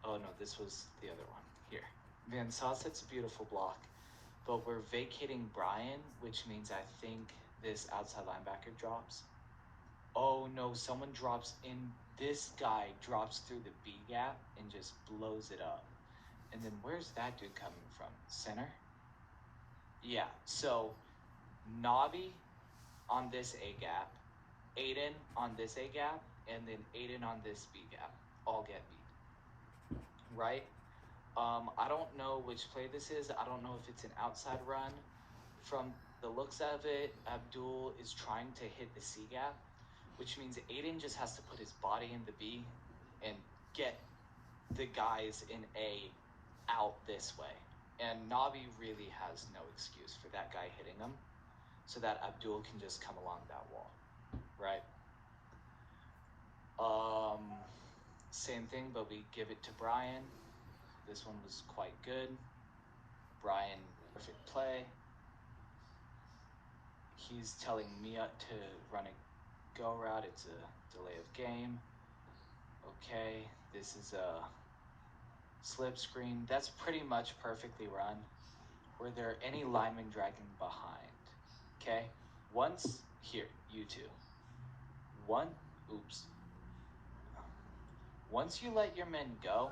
Oh no, this was the other one. Here. Van Saws sets a beautiful block, but we're vacating Brian, which means I think this outside linebacker drops. Oh no, someone drops in. This guy drops through the B gap and just blows it up. And then where's that dude coming from? Center? Yeah, so Nobby on this A gap, Aiden on this A gap, and then Aiden on this B gap all get beat. Right? I don't know which play this is. I don't know if it's an outside run. From the looks of it, Abdul is trying to hit the C gap, which means Aiden just has to put his body in the B and get the guys in A out this way. And Nabi really has no excuse for that guy hitting him, so that Abdul can just come along that wall, right? Same thing, but we give it to Brian. This one was quite good. Brian, perfect play. He's telling Mia to run a go route. It's a delay of game. Okay, this is a slip screen. That's pretty much perfectly run. Were there any linemen dragging behind? Okay, once here, you two. Once you let your men go,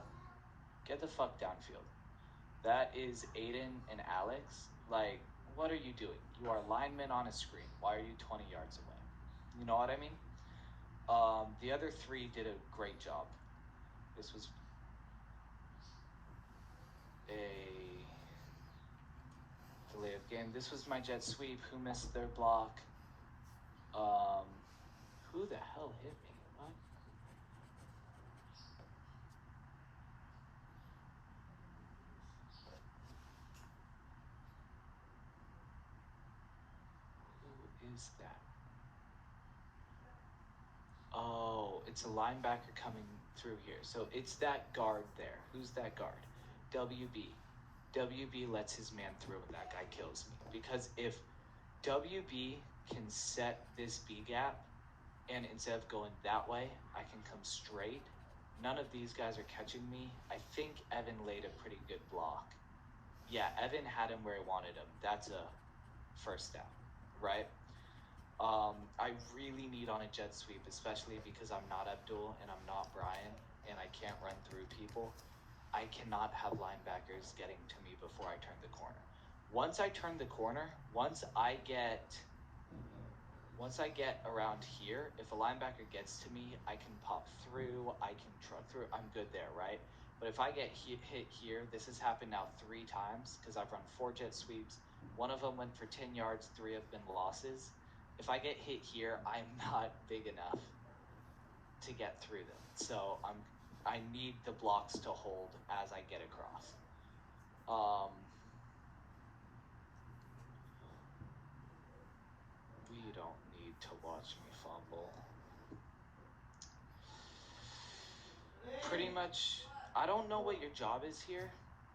get the fuck downfield. That is Aiden and Alex. Like, what are you doing? You are linemen on a screen. Why are you 20 yards away? You know what I mean? The other 3 did a great job. This was a delay of game. This was my jet sweep. Who missed their block? Who the hell hit me? What? Who is that? Oh, it's a linebacker coming through here. So it's that guard there. Who's that guard? WB. WB lets his man through and that guy kills me. Because if WB can set this B gap, and instead of going that way, I can come straight. None of these guys are catching me. I think Evan laid a pretty good block. Yeah, Evan had him where he wanted him. That's a first down, right? I really need on a jet sweep, especially because I'm not Abdul and I'm not Brian, and I can't run through people. I cannot have linebackers getting to me before I turn the corner. Once I turn the corner, once I get around here, if a linebacker gets to me, I can pop through, I can truck through, I'm good there, right? But if I get hit here, this has happened now 3 times because I've run 4 jet sweeps. One of them went for 10 yards, 3 have been losses. If I get hit here, I'm not big enough to get through them. So I need the blocks to hold as I get across. We don't need to watch me fumble. Pretty much, I don't know what your job is here.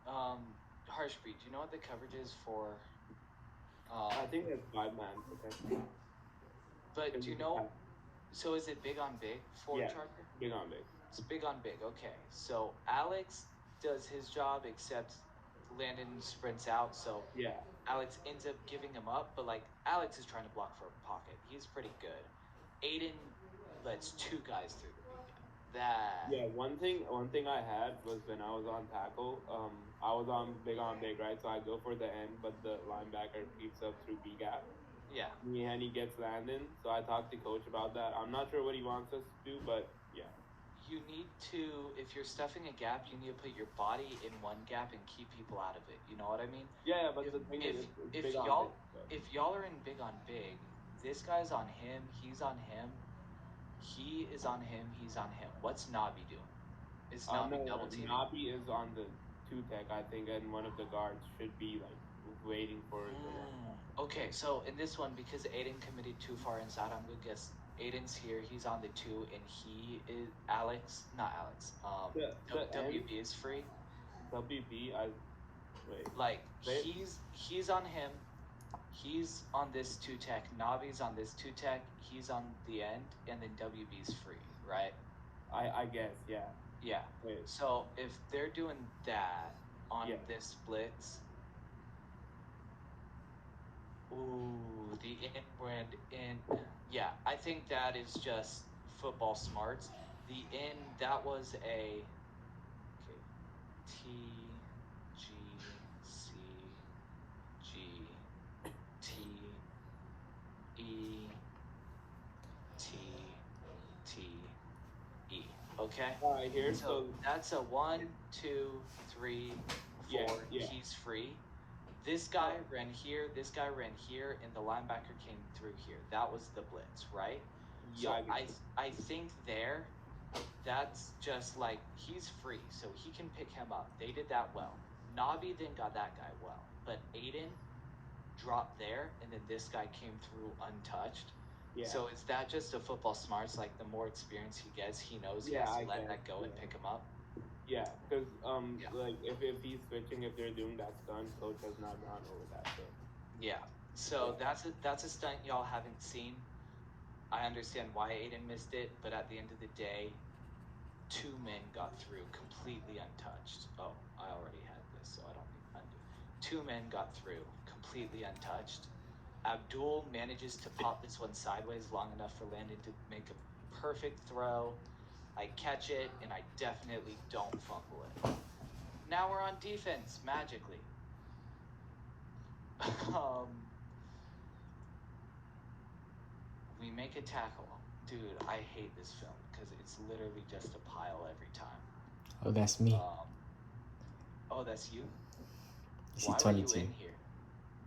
Harshpreet, do you know what the coverage is for? I think it's 5-man. Okay. But do you know? So is it big on big for Yeah, Charger? big on big. It's big on big. Okay. So Alex does his job, except Landon sprints out. So Yeah. Alex ends up giving him up, but like Alex is trying to block for a pocket. He's pretty good. Aiden lets 2 guys through the big gap. That. Yeah, one thing I had was when I was on tackle, I was on big, right? So I go for the end, but the linebacker creeps up through B gap. Yeah. And he gets Landon. So I talked to coach about that. I'm not sure what he wants us to do, but yeah. You need to, if you're stuffing a gap, you need to put your body in one gap and keep people out of it. You know what I mean? Yeah, but the thing is, it's big on big. If y'all are in big on big, this guy's on him, he's on him, he is on him, he's on him. What's Nabi doing? Is Nabi double teaming? Nabi is on the 2-tech, I think, and one of the guards should be like waiting for the. Okay, so in this one, because Aiden committed too far inside, I'm gonna guess Aiden's here. He's on the 2, and he is not Alex. WB is free. WB, Like he's on him. He's on this 2-tech. Navi's on this 2-tech. He's on the end, and then WB's free, right? I guess, yeah. Yeah. Wait. So if they're doing that on this blitz. Ooh, the inward in. Yeah, I think that is just football smarts. The in, that was a. Okay. T, G, C, G, T, E, T, T, E. Okay? Alright, here. So that's a 1, 2, 3, 4. Yeah. He's free. This guy ran here, this guy ran here, and the linebacker came through here. That was the blitz, right? Yeah, so I think that's just like, he's free, so he can pick him up. They did that well. Navi then got that guy well. But Aiden dropped there, and then this guy came through untouched. Yeah. So is that just a football smarts? Like, the more experience he gets, he knows he has to let that go and pick him up? Yeah, because like if he's switching, if they're doing that stunt, coach has not gone over that. So. Yeah. So that's a stunt y'all haven't seen. I understand why Aiden missed it, but at the end of the day, 2 men got through completely untouched. Oh, I already had this, so I don't need to undo. 2 men got through completely untouched. Abdul manages to pop this one sideways long enough for Landon to make a perfect throw. I catch it, and I definitely don't fumble it. Now we're on defense, magically. We make a tackle. Dude, I hate this film, because it's literally just a pile every time. Oh, that's me. Oh, that's you? You see Why 22. were you in here?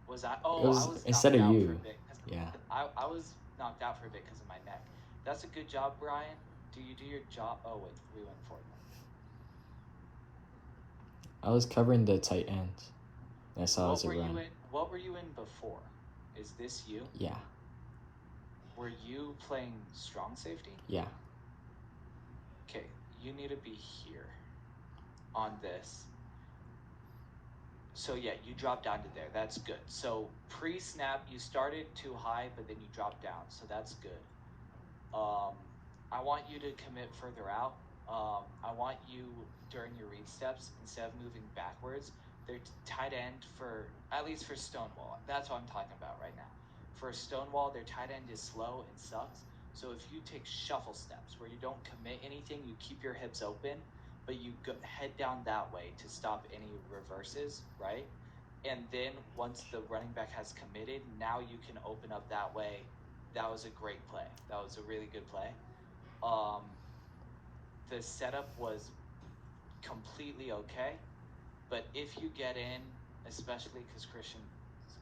Was I? Oh, It was I was instead knocked of out you. for a bit. 'Cause Yeah. I was knocked out for a bit because of my neck. That's a good job, Brian. Do you do your job? Oh wait, we went forward. I was covering the tight end. I saw it What was a were you run. in? What were you in before? Is this you? Yeah. Were you playing strong safety? Yeah. Okay, you need to be here on this. So yeah, you dropped down to there. That's good. So pre-snap, you started too high, but then you dropped down. So that's good. I want you to commit further out. I want you during your read steps, instead of moving backwards, they're tight end for, at least for Stonewall. That's what I'm talking about right now. For Stonewall, their tight end is slow and sucks. So if you take shuffle steps where you don't commit anything, you keep your hips open, but you go, head down that way to stop any reverses, right? And then once the running back has committed, now you can open up that way. That was a great play. That was a really good play. The setup was completely okay, but if you get in, especially because Christian's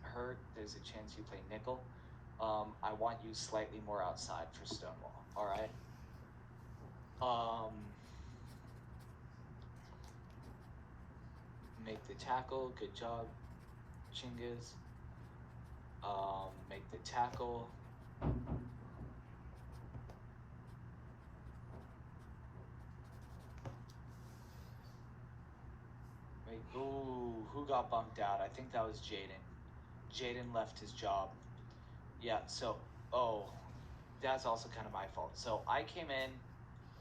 hurt, there's a chance you play nickel. I want you slightly more outside for Stonewall. All right. Make the tackle. Good job, Chingiz. Make the tackle. Wait, ooh, who got bumped out? I think that was Jaden. Jaden left his job. Yeah, so, that's also kind of my fault. So I came in,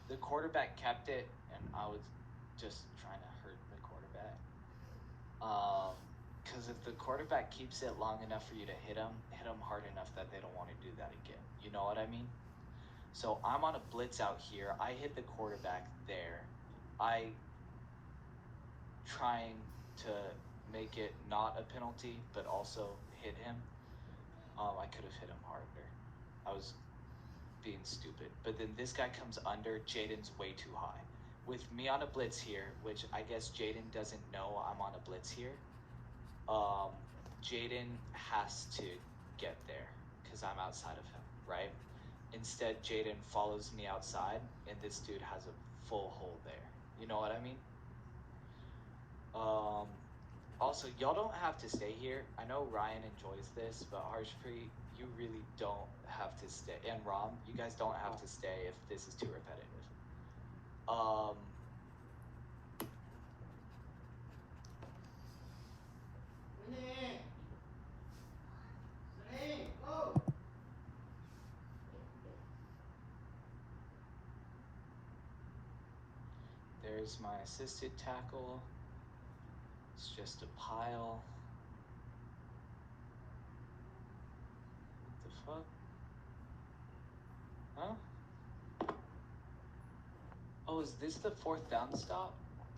the quarterback kept it, and I was just trying to hurt the quarterback. Because if the quarterback keeps it long enough for you to hit him hard enough that they don't want to do that again. You know what I mean? So I'm on a blitz out here. I hit the quarterback there. I trying to make it not a penalty, but also hit him. I could have hit him harder. I was being stupid. But then this guy comes under. Jaden's way too high. With me on a blitz here, which I guess Jaden doesn't know I'm on a blitz here, Jaden has to get there because I'm outside of him, right? Instead, Jaden follows me outside, and this dude has a full hole there. You know what I mean? Also, y'all don't have to stay here. I know Ryan enjoys this, but Harshpreet, you really don't have to stay. And Ram, you guys don't have to stay if this is too repetitive. There's my assisted tackle. It's just a pile. What the fuck? Huh? Oh, is this the 4th down stop?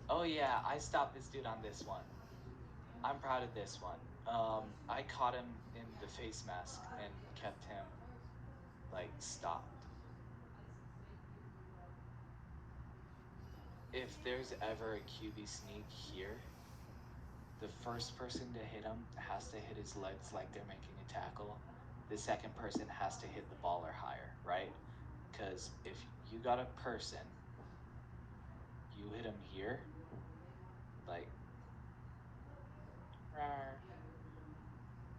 Oh yeah, I stopped this dude on this one. I'm proud of this one. I caught him in the face mask and kept him, like, stopped. If there's ever a QB sneak here, the first person to hit him has to hit his legs like they're making a tackle. The second person has to hit the ball or higher, right? Because if you got a person, you hit him here, like,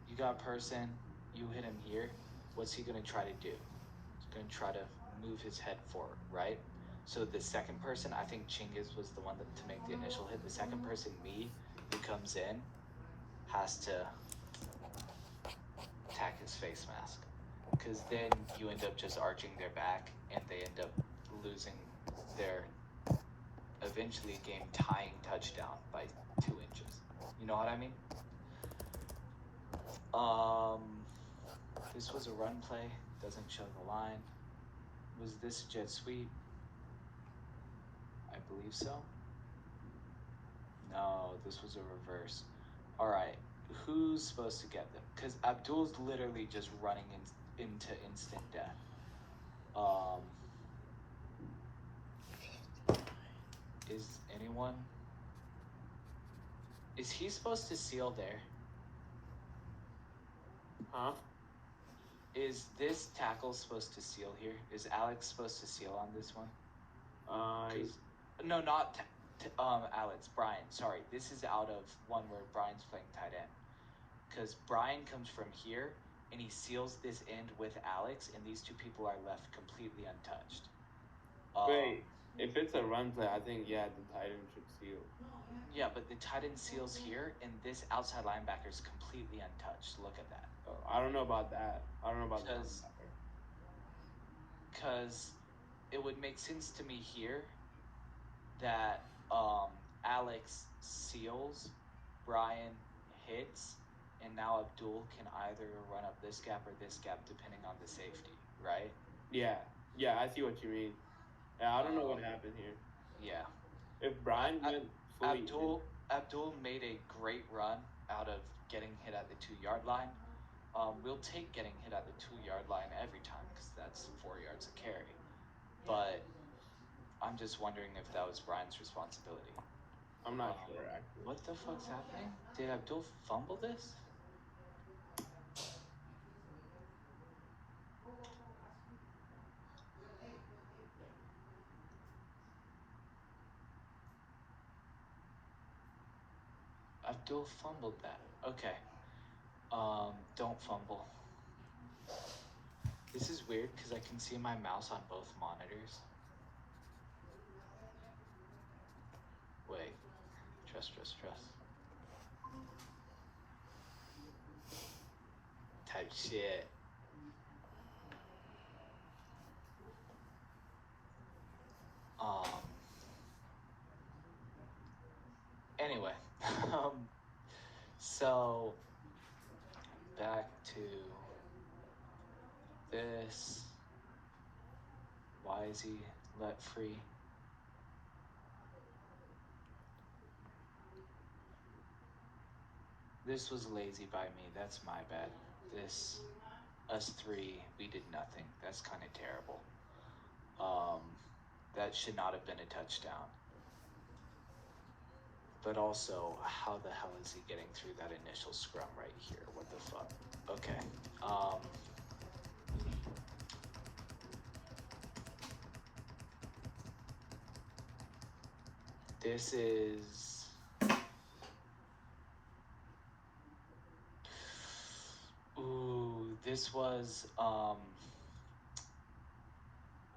you got a person, you hit him here, what's he going to try to do? He's going to try to move his head forward, right? So the second person, I think Chingiz was the one to make the initial hit. The second person, me, who comes in, has to attack his face mask. Because then you end up just arching their back, and they end up losing their eventually game tying touchdown by 2 inches. You know what I mean? This was a run play. Doesn't show the line. Was this jet sweep? I believe so. No, this was a reverse. All right, who's supposed to get them? Because Abdul's literally just running into instant death. Is anyone? Is he supposed to seal there? Huh? Is this tackle supposed to seal here? Is Alex supposed to seal on this one? No, not Alex. Brian. Sorry, this is out of one where Brian's playing tight end. Because Brian comes from here and he seals this end with Alex, and these two people are left completely untouched. Wait, if it's a run play, I think the tight end should seal. Yeah, but the tight end seals here, and this outside linebacker is completely untouched. Look at that. I don't know about that. I don't know about that. Because it would make sense to me here that Alex seals, Brian hits, and now Abdul can either run up this gap or this gap depending on the safety, right? Yeah, I see what you mean. Yeah, I don't know what happened here. Yeah. If Brian went fully Abdul made a great run out of getting hit at the 2-yard line. We'll take getting hit at the 2-yard line every time because that's 4 yards of carry. But I'm just wondering if that was Brian's responsibility. I'm not sure, actually. What the fuck's happening? Did Abdul fumble this? Abdul fumbled that. Okay. Don't fumble. This is weird because I can see my mouse on both monitors. Wait. Trust. Type shit. Anyway. So back to this. Why is he let free? This was lazy by me. That's my bad. Us three, we did nothing. That's kind of terrible. That should not have been a touchdown. But also, how the hell is he getting through that initial scrum right here? What the fuck? Okay. This is... Ooh, this was,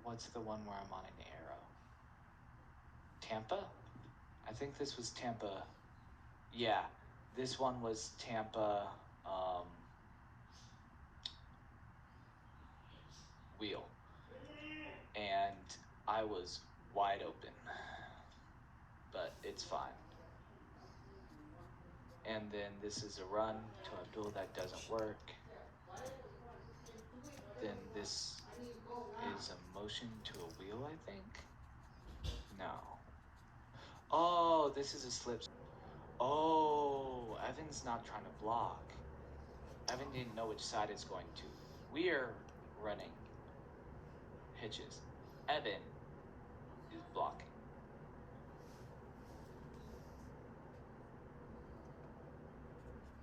what's the one where I'm on an arrow? Tampa? I think this was Tampa. Yeah, this one was Tampa, wheel. And I was wide open. But it's fine. And then this is a run to Abdul that doesn't work. Then this is a motion to a wheel, I think? No. Oh, this is a slip. Oh, Evan's not trying to block. Evan didn't know which side it's going to. We are running hitches. Evan is blocking.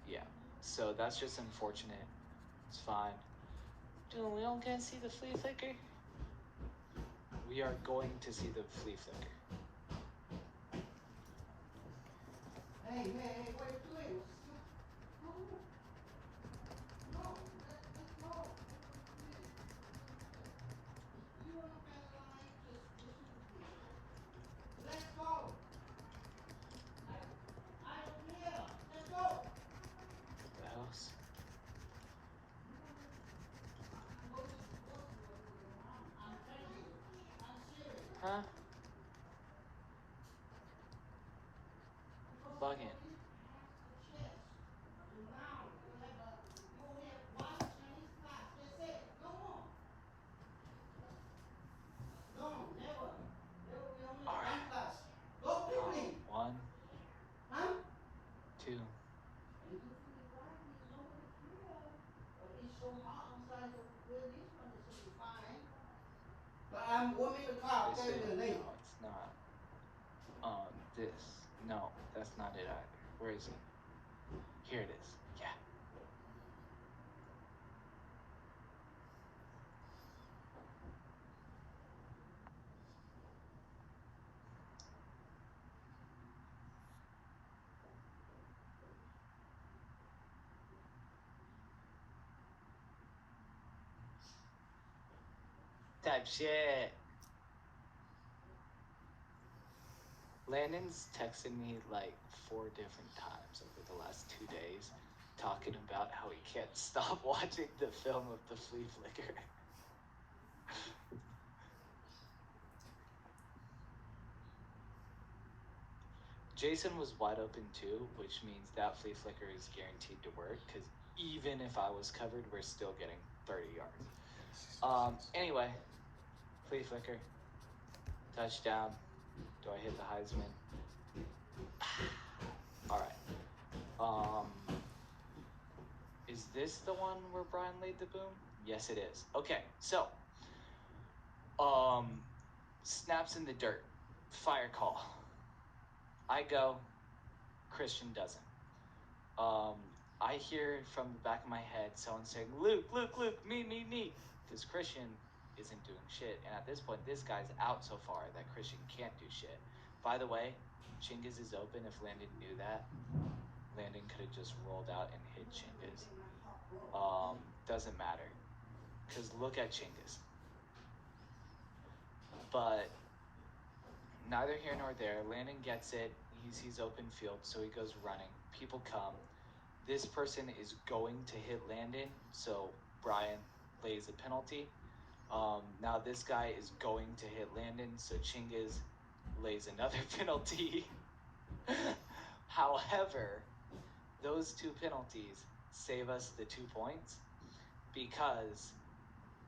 Yeah, so that's just unfortunate. It's fine. Dude, we don't get to see the flea flicker? We are going to see the flea flicker. Hey, what are you doing? No, let's go. You want to pass the line? Just listen to me. Let's go. I don't care. Let's go. What the else? Huh? Bugging. One, two. But I'm warming the car. This Okay, is, we're late. no, it's not. This. No, that's not it either. Where is it? Here it is. Yeah. type shit. Landon's texted me like 4 different times over the last 2 days talking about how he can't stop watching the film of the flea flicker. Jason was wide open too, which means that flea flicker is guaranteed to work, because even if I was covered, we're still getting 30 yards. Anyway, flea flicker, touchdown. Do I hit the Heisman? All right. Is this the one where Brian laid the boom? Yes, it is. Okay, so, snaps in the dirt, fire call. I go, Christian doesn't. I hear from the back of my head someone saying, Luke, me, because Christian isn't doing shit, and at this point, this guy's out so far that Christian can't do shit. By the way, Chingiz is open. If Landon knew that, Landon could have just rolled out and hit Chingiz. Doesn't matter, because look at Chingiz. But neither here nor there. Landon gets it. He's open field, so he goes running. People come. This person is going to hit Landon, so Brian lays a penalty. Now this guy is going to hit Landon, so Chingiz lays another penalty. However, those 2 penalties save us the 2 points, because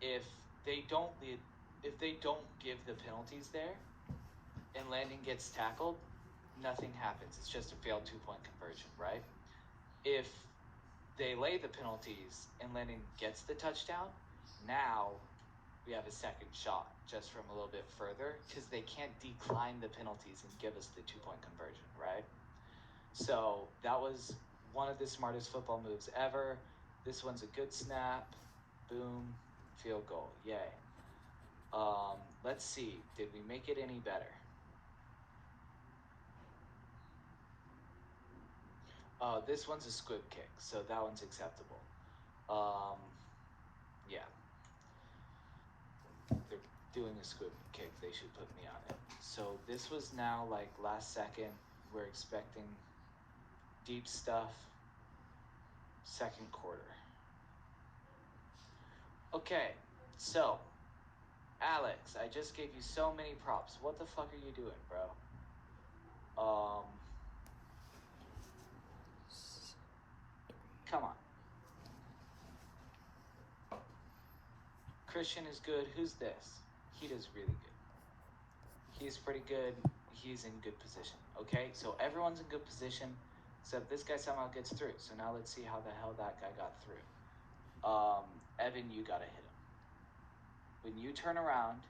if they don't give the penalties there and Landon gets tackled, nothing happens. It's just a failed 2-point conversion, right? If they lay the penalties and Landon gets the touchdown, now we have a second shot just from a little bit further, because they can't decline the penalties and give us the 2-point conversion, right? So that was one of the smartest football moves ever. This one's a good snap. Boom. Field goal. Yay. Let's see. Did we make it any better? This one's a squib kick, so that one's acceptable. Yeah. They're doing a squib kick. They should put me on it. So this was now like last second. We're expecting deep stuff. Second quarter. Okay, so Alex, I just gave you so many props. What the fuck are you doing, bro? Come on. Christian is good. Who's this? He does really good. He's pretty good. He's in good position. Okay, so everyone's in good position, except this guy somehow gets through. So now let's see how the hell that guy got through. Evan, you gotta hit him. When you turn around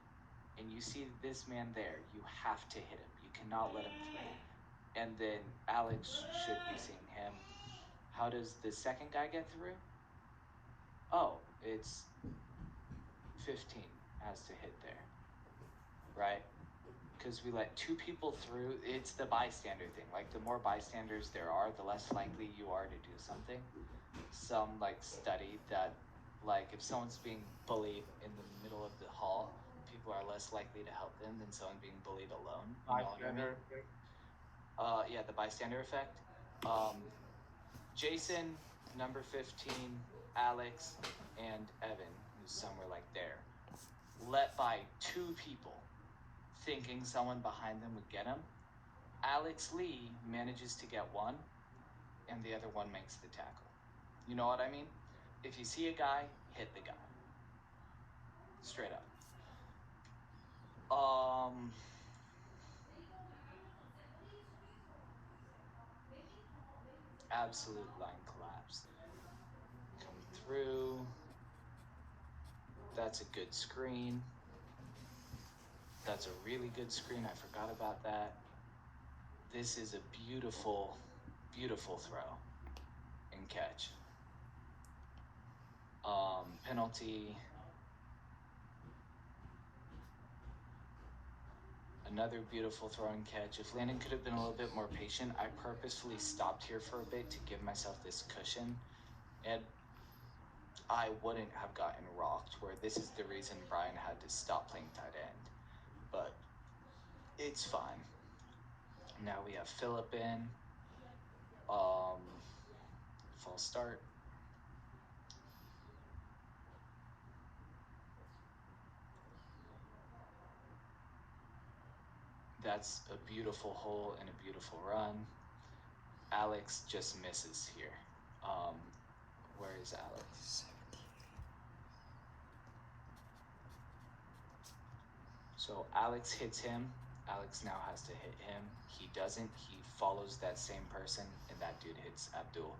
and you see this man there, you have to hit him. You cannot let him through. And then Alex should be seeing him. How does the second guy get through? Oh, it's 15 has to hit there, right? Because we let 2 people through. It's the bystander thing. Like, the more bystanders there are, the less likely you are to do something. Some, like, study that, like, if someone's being bullied in the middle of the hall, people are less likely to help them than someone being bullied alone. You know what I mean? Yeah, the bystander effect. Jason, number 15, Alex, and Evan, who's somewhere like there, let by 2 people, thinking someone behind them would get him. Alex Lee manages to get one, and the other one makes the tackle. You know what I mean? If you see a guy, hit the guy. Straight up. Absolute line collapse. Come through. That's a good screen. That's a really good screen. I forgot about that. This is a beautiful, beautiful throw and catch. Penalty. Another beautiful throw and catch. If Landon could have been a little bit more patient, I purposefully stopped here for a bit to give myself this cushion. And I wouldn't have gotten rocked, where this is the reason Brian had to stop playing tight end. But it's fine. Now we have Philip in. False start. That's a beautiful hole and a beautiful run. Alex just misses here. Where is Alex? So Alex hits him. Alex now has to hit him. He doesn't. He follows that same person, and that dude hits Abdul.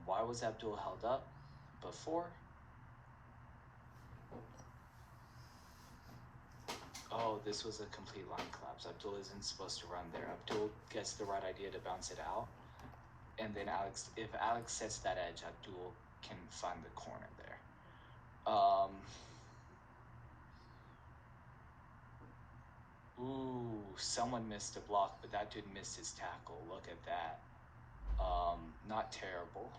Why was Abdul held up before? Oh, this was a complete line collapse. Abdul isn't supposed to run there. Abdul gets the right idea to bounce it out. And then if Alex sets that edge, Abdul can find the corner there. Ooh, someone missed a block, but that dude missed his tackle. Look at that. Not terrible.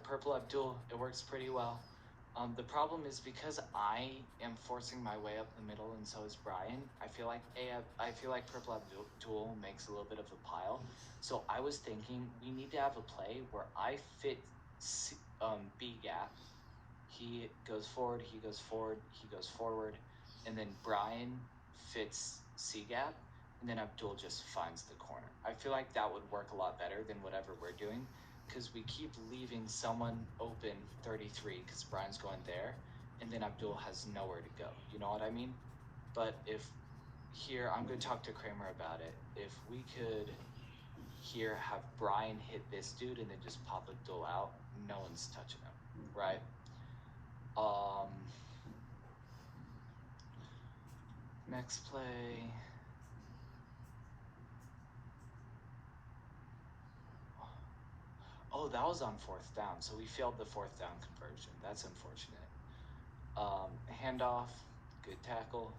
Purple Abdul, it works pretty well. The problem is because I am forcing my way up the middle, and so is Brian. I feel like Purple Abdul makes a little bit of a pile. So I was thinking we need to have a play where I fit B gap. He goes forward, he goes forward, he goes forward, and then Brian fits C gap, and then Abdul just finds the corner. I feel like that would work a lot better than whatever we're doing, because we keep leaving someone open 33 because Brian's going there, and then Abdul has nowhere to go. You know what I mean? But if here, I'm going to talk to Kramer about it. If we could here have Brian hit this dude and then just pop Abdul out, no one's touching him, right? Next play. Oh, that was on 4th down, so we failed the 4th down conversion. That's unfortunate. Handoff, good tackle.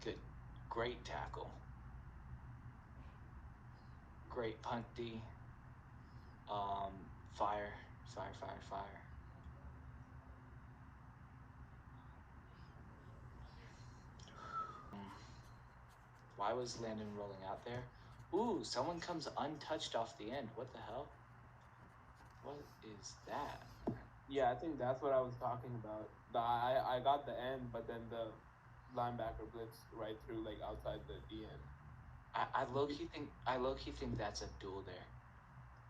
Good, great tackle. Great punt D. Fire. Why was Landon rolling out there? Ooh, someone comes untouched off the end. What the hell? What is that? Yeah, I think that's what I was talking about. I got the end, but then the linebacker blitzed right through, like outside the D end. I low key think that's Abdul there.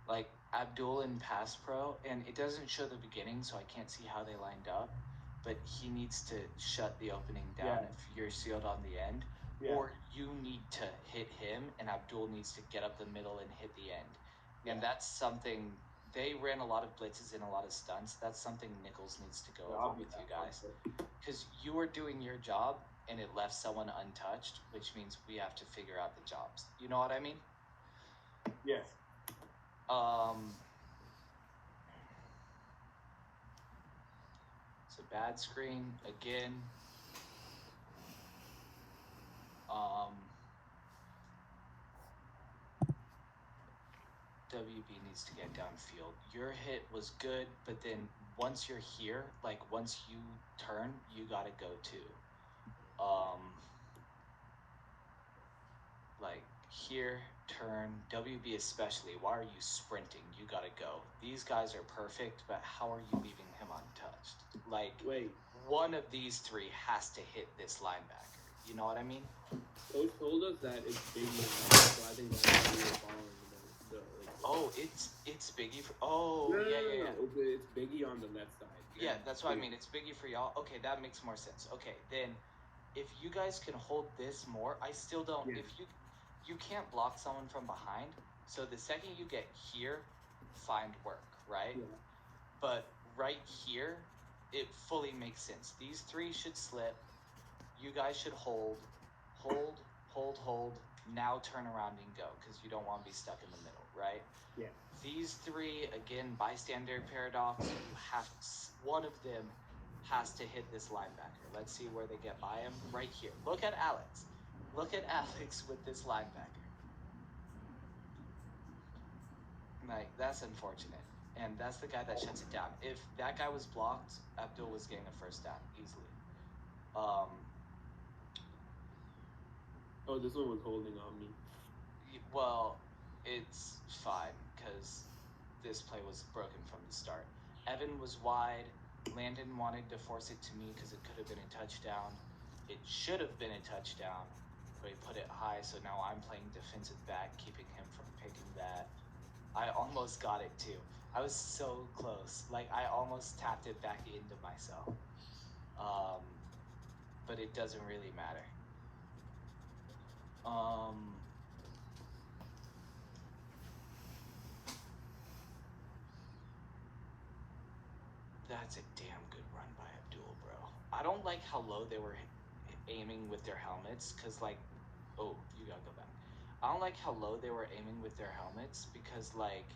Like Abdul in pass pro, and it doesn't show the beginning, so I can't see how they lined up. But he needs to shut the opening down if you're sealed on the end, or you need to hit him, and Abdul needs to get up the middle and hit the end. And that's something they ran a lot of blitzes and a lot of stunts. That's something Nichols needs to go over with you guys, because you are doing your job and it left someone untouched, which means we have to figure out the jobs. You know what I mean? Yes. It's a bad screen again. WB needs to get downfield. Your hit was good, but then once you're here, like once you turn, you gotta go too. Like here, turn, WB especially. Why are you sprinting? You gotta go. These guys are perfect, but how are you leaving him untouched? Like, wait, one of these three has to hit this linebacker. You know what I mean? Coach told us that it's Biggie, so I think that's why we were following Oh, it's Biggie for. Oh, no, yeah. It's Biggie on the left side. Yeah, that's what I mean. It's Biggie for y'all. Okay, that makes more sense. Okay, then if you guys can hold this more, I still don't. Yeah. If you can't block someone from behind, so the second you get here, find work, right? Yeah. But right here, it fully makes sense. These three should slip. You guys should hold. Now turn around and go, because you don't want to be stuck in the middle, right? Yeah. These three, again, bystander paradox, you have one of them has to hit this linebacker. Let's see where they get by him. Right here. Look at Alex. Look at Alex with this linebacker. Like, that's unfortunate. And that's the guy that shuts it down. If that guy was blocked, Abdul was getting a first down easily. Oh, this one was holding on me. Well, it's fine because this play was broken from the start. Evan was wide. Landon wanted to force it to me because it could have been a touchdown. It should have been a touchdown, but he put it high, so now I'm playing defensive back, keeping him from picking that. I almost got it too. I was so close. Like, I almost tapped it back into myself. But it doesn't really matter. That's a damn good run by Abdul, bro. I don't like how low they were aiming with their helmets, because, like, oh, you gotta go back. I don't like how low they were aiming with their helmets, because, like,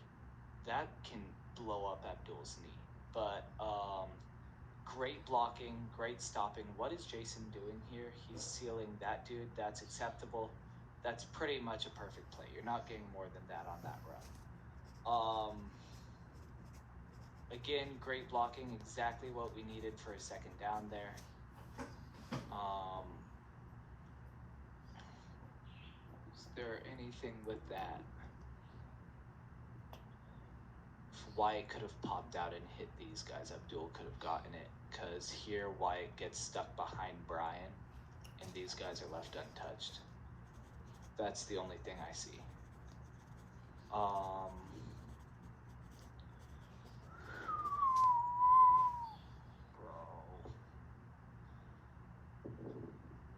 that can blow up Abdul's knee. But, great blocking, great stopping. What is Jason doing here? He's sealing that dude. That's acceptable. That's pretty much a perfect play. You're not getting more than that on that run. Again, great blocking, exactly what we needed for a second down there. Is there anything with that? If Wyatt could have popped out and hit these guys, Abdul could have gotten it. Because here Wyatt gets stuck behind Brian, and these guys are left untouched. That's the only thing I see.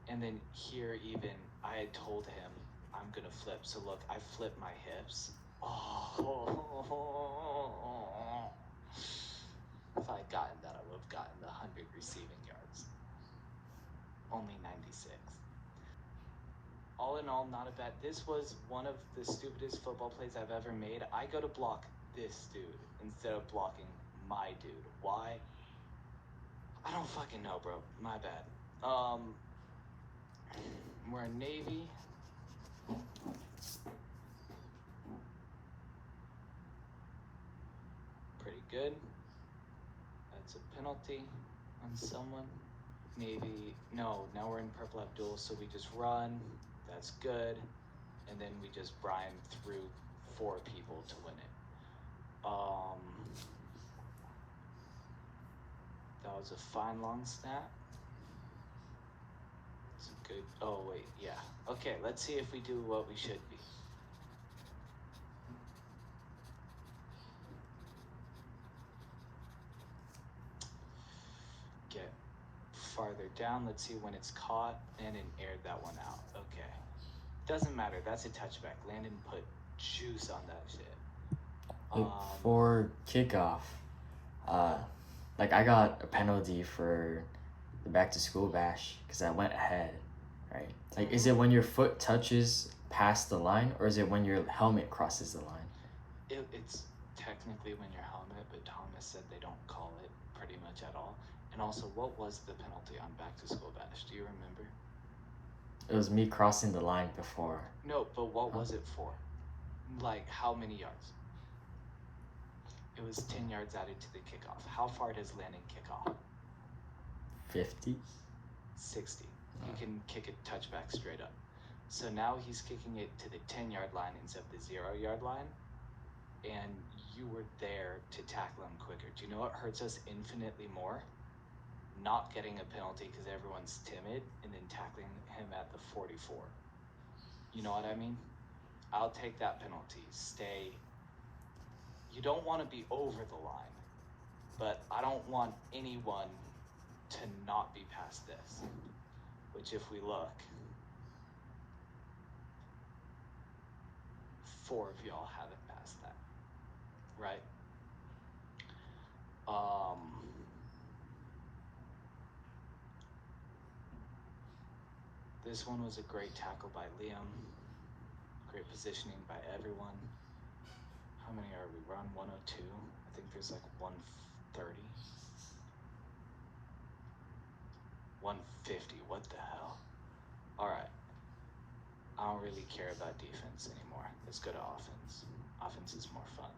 And then here even, I had told him I'm gonna flip. So look, I flipped my hips. Oh. If I had gotten that, I would have gotten the 100 receiving yards. Only 96. All in all, not a bad. This was one of the stupidest football plays I've ever made. I go to block this dude instead of blocking my dude. Why? I don't fucking know, bro. My bad. We're in Navy. Pretty good. That's a penalty on someone. Navy, no, now we're in Purple Abdul, so we just run. That's good. And then we just Brian through 4 people to win it. That was a fine long snap. It's a good, oh wait, yeah. Okay, let's see if we do what we should be. Get farther down, let's see when it's caught, and then aired that one out. Okay. Doesn't matter, that's a touchback. Landon put juice on that shit. For kickoff, like I got a penalty for the back to school bash because I went ahead, right? Like, is it when your foot touches past the line, or is it when your helmet crosses the line? It's technically when your helmet, but Thomas said they don't call it pretty much at all. And also, what was the penalty on back to school bash? Do you remember? It was me crossing the line before. No, but what was it for? Like, how many yards? It was 10 yards added to the kickoff. How far does Landon kick off? 50? 60. He can kick a touchback straight up. So now he's kicking it to the 10-yard line instead of the 0-yard line. And you were there to tackle him quicker. Do you know what hurts us infinitely more? Not getting a penalty because everyone's timid and then tackling him at the 44. You know what I mean? I'll take that penalty. Stay. You don't want to be over the line, but I don't want anyone to not be past this, which if we look, 4 of y'all haven't passed that, right? This one was a great tackle by Liam, great positioning by everyone. How many are we? We're on 102. I think there's like 130. 150. What the hell? All right. I don't really care about defense anymore. Let's go to offense. Offense is more fun.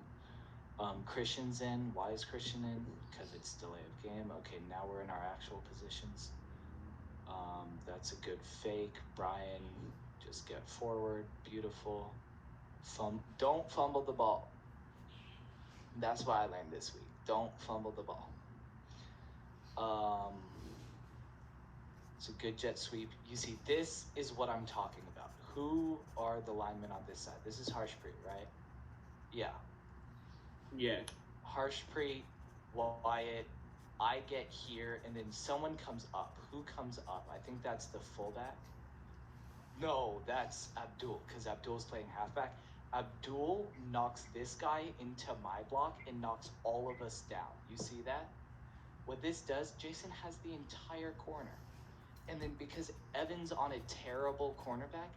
Christian's in. Why is Christian in? Because it's delay of game. Okay, now we're in our actual positions. That's a good fake. Brian, just get forward. Beautiful. Don't fumble the ball. That's why I learned this week. Don't fumble the ball. It's a good jet sweep. You see, this is what I'm talking about. Who are the linemen on this side? This is Harshpreet, right? Yeah. Yeah. Harshpreet, Wyatt, I get here, and then someone comes up. Who comes up? I think that's the fullback. No, that's Abdul, because Abdul's playing halfback. Abdul knocks this guy into my block and knocks all of us down. You see that? What this does, Jason has the entire corner. And then because Evan's on a terrible cornerback,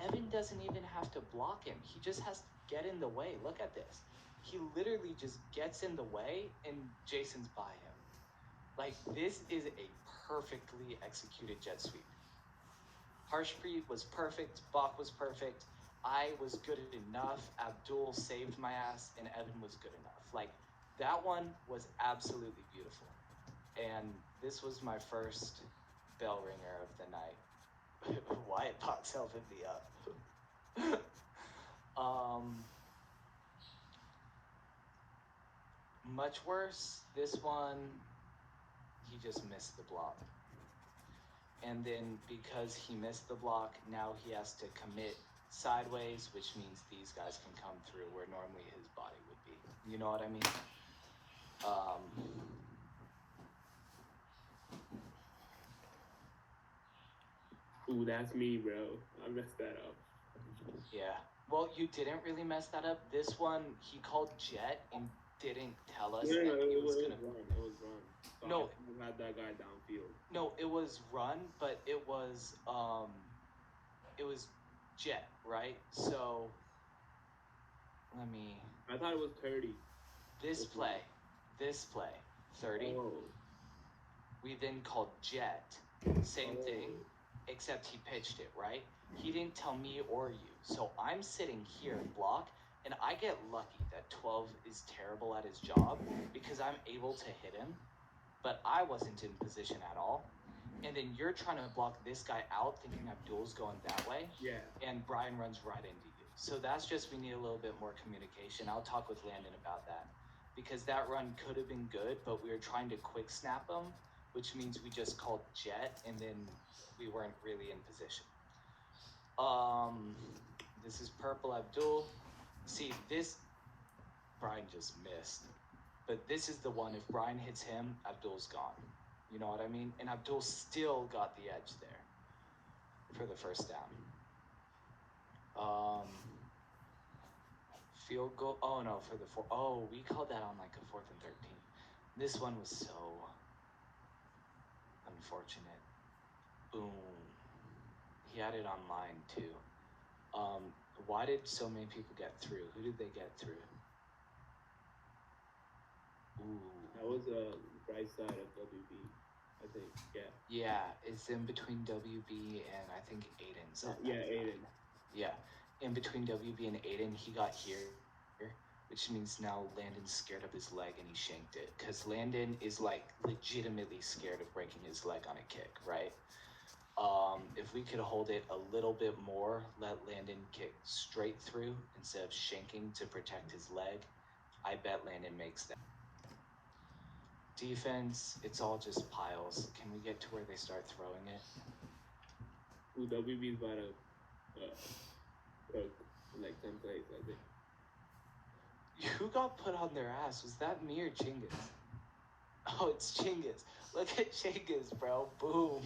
Evan doesn't even have to block him. He just has to get in the way. Look at this. He literally just gets in the way and Jason's by him. Like, this is a perfectly executed jet sweep. Harshpreet was perfect. Bach was perfect. I was good enough. Abdul saved my ass, and Evan was good enough. Like, that one was absolutely beautiful. And this was my first bell ringer of the night. Wyatt Potts helping me up. Much worse, this one, he just missed the block. And then because he missed the block, now he has to commit sideways, which means these guys can come through where normally his body would be. You know what I mean? Ooh, that's me, bro. I messed that up. Yeah. Well, you didn't really mess that up. This one, he called jet and didn't tell us No, that he it was was gonna. run. It was run. So No. I had that guy downfield. No, it was run, but it was jet, right? So let me. I thought it was 30. This play, 30. Oh. We then called jet, same thing, except he pitched it, right? He didn't tell me or you. So I'm sitting here in block, and I get lucky that 12 is terrible at his job because I'm able to hit him, but I wasn't in position at all. And then you're trying to block this guy out thinking Abdul's going that way. Yeah. And Brian runs right into you. So that's just, we need a little bit more communication. I'll talk with Landon about that. Because that run could have been good, but we were trying to quick snap him, which means we just called jet, and then we weren't really in position. This is purple Abdul. See, this, Brian just missed. But this is the one, if Brian hits him, Abdul's gone. You know what I mean? And Abdul still got the edge there for the first down. Field goal. Oh no, for the four. Oh, we called that on like a 4th and 13. This one was so unfortunate. Boom. He had it online too. Why did so many people get through? Who did they get through? Ooh. That was right side of WB, I think. Yeah. Yeah, it's in between WB and I think Aiden's. Yeah, Aiden. Yeah, in between WB and Aiden, he got here, which means now Landon's scared of his leg and he shanked it. Because Landon is like legitimately scared of breaking his leg on a kick, right? If we could hold it a little bit more, let Landon kick straight through instead of shanking to protect his leg, I bet Landon makes that. Defense, it's all just piles. Can we get to where they start throwing it? Ooh, WB's about to cook in like 10 plays, I think. Who got put on their ass? Was that me or Chinggis? Oh, it's Chinggis. Look at Chinggis, bro. Boom.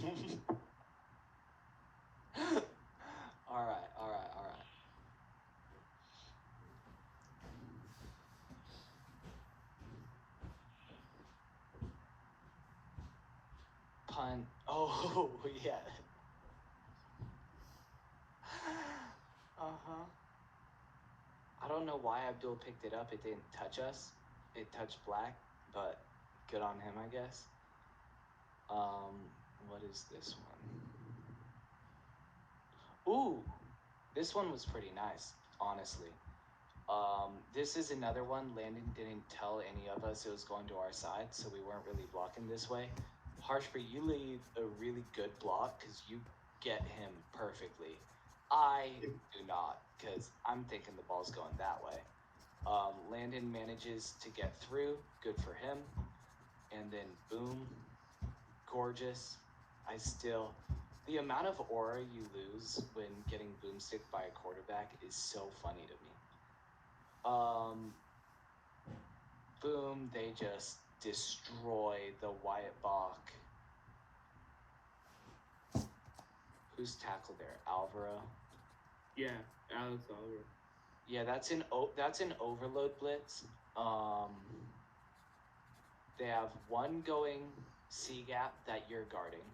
All right. Punt. Oh, yeah. Uh-huh. I don't know why Abdul picked it up. It didn't touch us. It touched black, but good on him, I guess. What is this one? Ooh, this one was pretty nice, honestly. This is another one. Landon didn't tell any of us it was going to our side, so we weren't really blocking this way. Harshby, you lead a really good block because you get him perfectly. I do not, because I'm thinking the ball's going that way. Landon manages to get through. Good for him. And then boom, gorgeous. The amount of aura you lose when getting boomstick by a quarterback is so funny to me. Boom, they just destroy the Wyatt Bach. Who's tackled there? Alvaro? Yeah, Alex Oliver. Yeah, that's an overload blitz. They have one going C gap that you're guarding.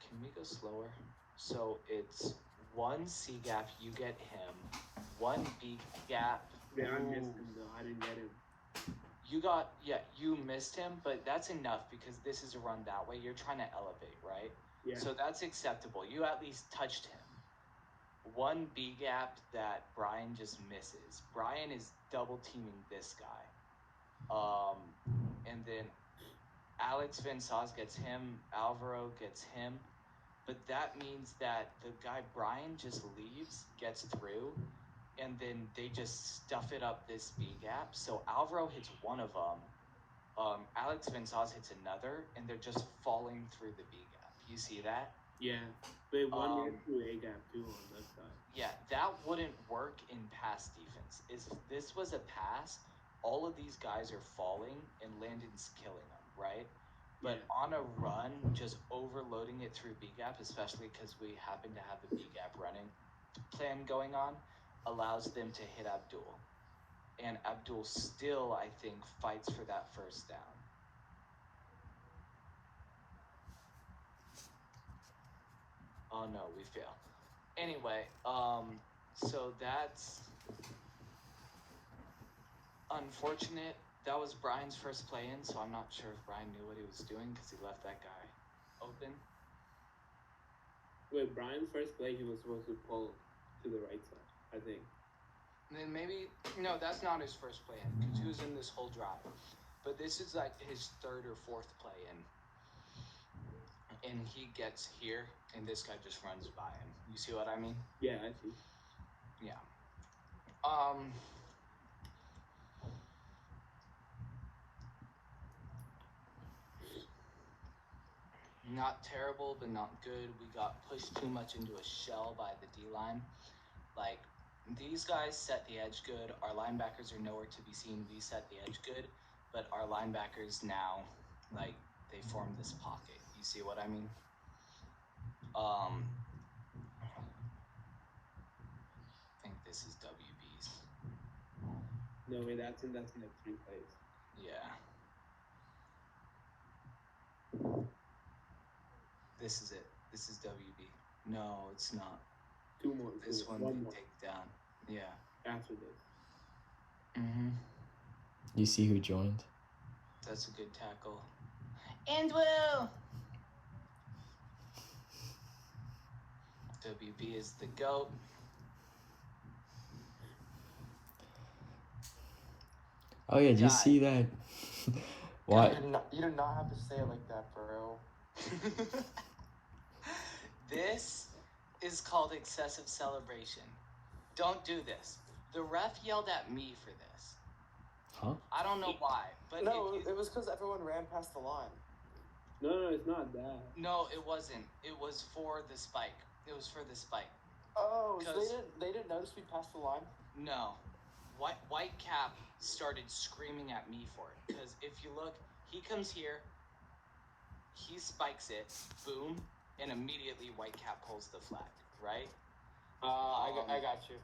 Can we go slower? So it's one C gap, you get him. One B gap. Yeah, I missed him though. I didn't get him. You missed him, but that's enough because this is a run that way. You're trying to elevate, right? Yeah. So that's acceptable. You at least touched him. One B gap that Brian just misses. Brian is double teaming this guy. And then Alex Vinsaz gets him, Alvaro gets him. But that means that the guy Brian just leaves, gets through, and then they just stuff it up this B gap. So Alvaro hits one of them. Alex Vinsaz hits another, and they're just falling through the B gap. You see that? Yeah, but one near through A gap too on that side. Yeah, that wouldn't work in pass defense. If this was a pass, all of these guys are falling, and Landon's killing them, right? But on a run, just overloading it through B gap, especially because we happen to have the B gap running plan going on, allows them to hit Abdul. And Abdul still, I think, fights for that first down. Oh no, we fail. Anyway, so that's unfortunate. That was Brian's first play in, so I'm not sure if Brian knew what he was doing because he left that guy open. Wait, Brian's first play, he was supposed to pull to the right side, I think. And then maybe, no, that's not his first play in because he was in this whole drive. But this is like his third or fourth play in. And he gets here, and this guy just runs by him. You see what I mean? Yeah, I see. Yeah. Not terrible, but not good. We got pushed too much into a shell by the D-line. Like, these guys set the edge good. Our linebackers are nowhere to be seen. We set the edge good, but our linebackers now, like, they form this pocket. You see what I mean? I think this is WB's. No, wait, that's in like 3 plays. Yeah. This is it. This is WB. No, it's not. 2 more. This one One we more. take down. Yeah. After this. Mm-hmm. You see who joined? That's a good tackle. And Will! WB is the GOAT. Oh yeah, did you see that? What? You do not have to say it like that, bro. This is called excessive celebration. Don't do this. The ref yelled at me for this. Huh? I don't know why, but No, it was because everyone ran past the line. No, it's not that. No, it wasn't. It was for the spike. It was for the spike. Oh, so they didn't notice we passed the line? No. Whitecap started screaming at me for it. Because if you look, he comes here, he spikes it, boom, and immediately Whitecap pulls the flag, right? I got you.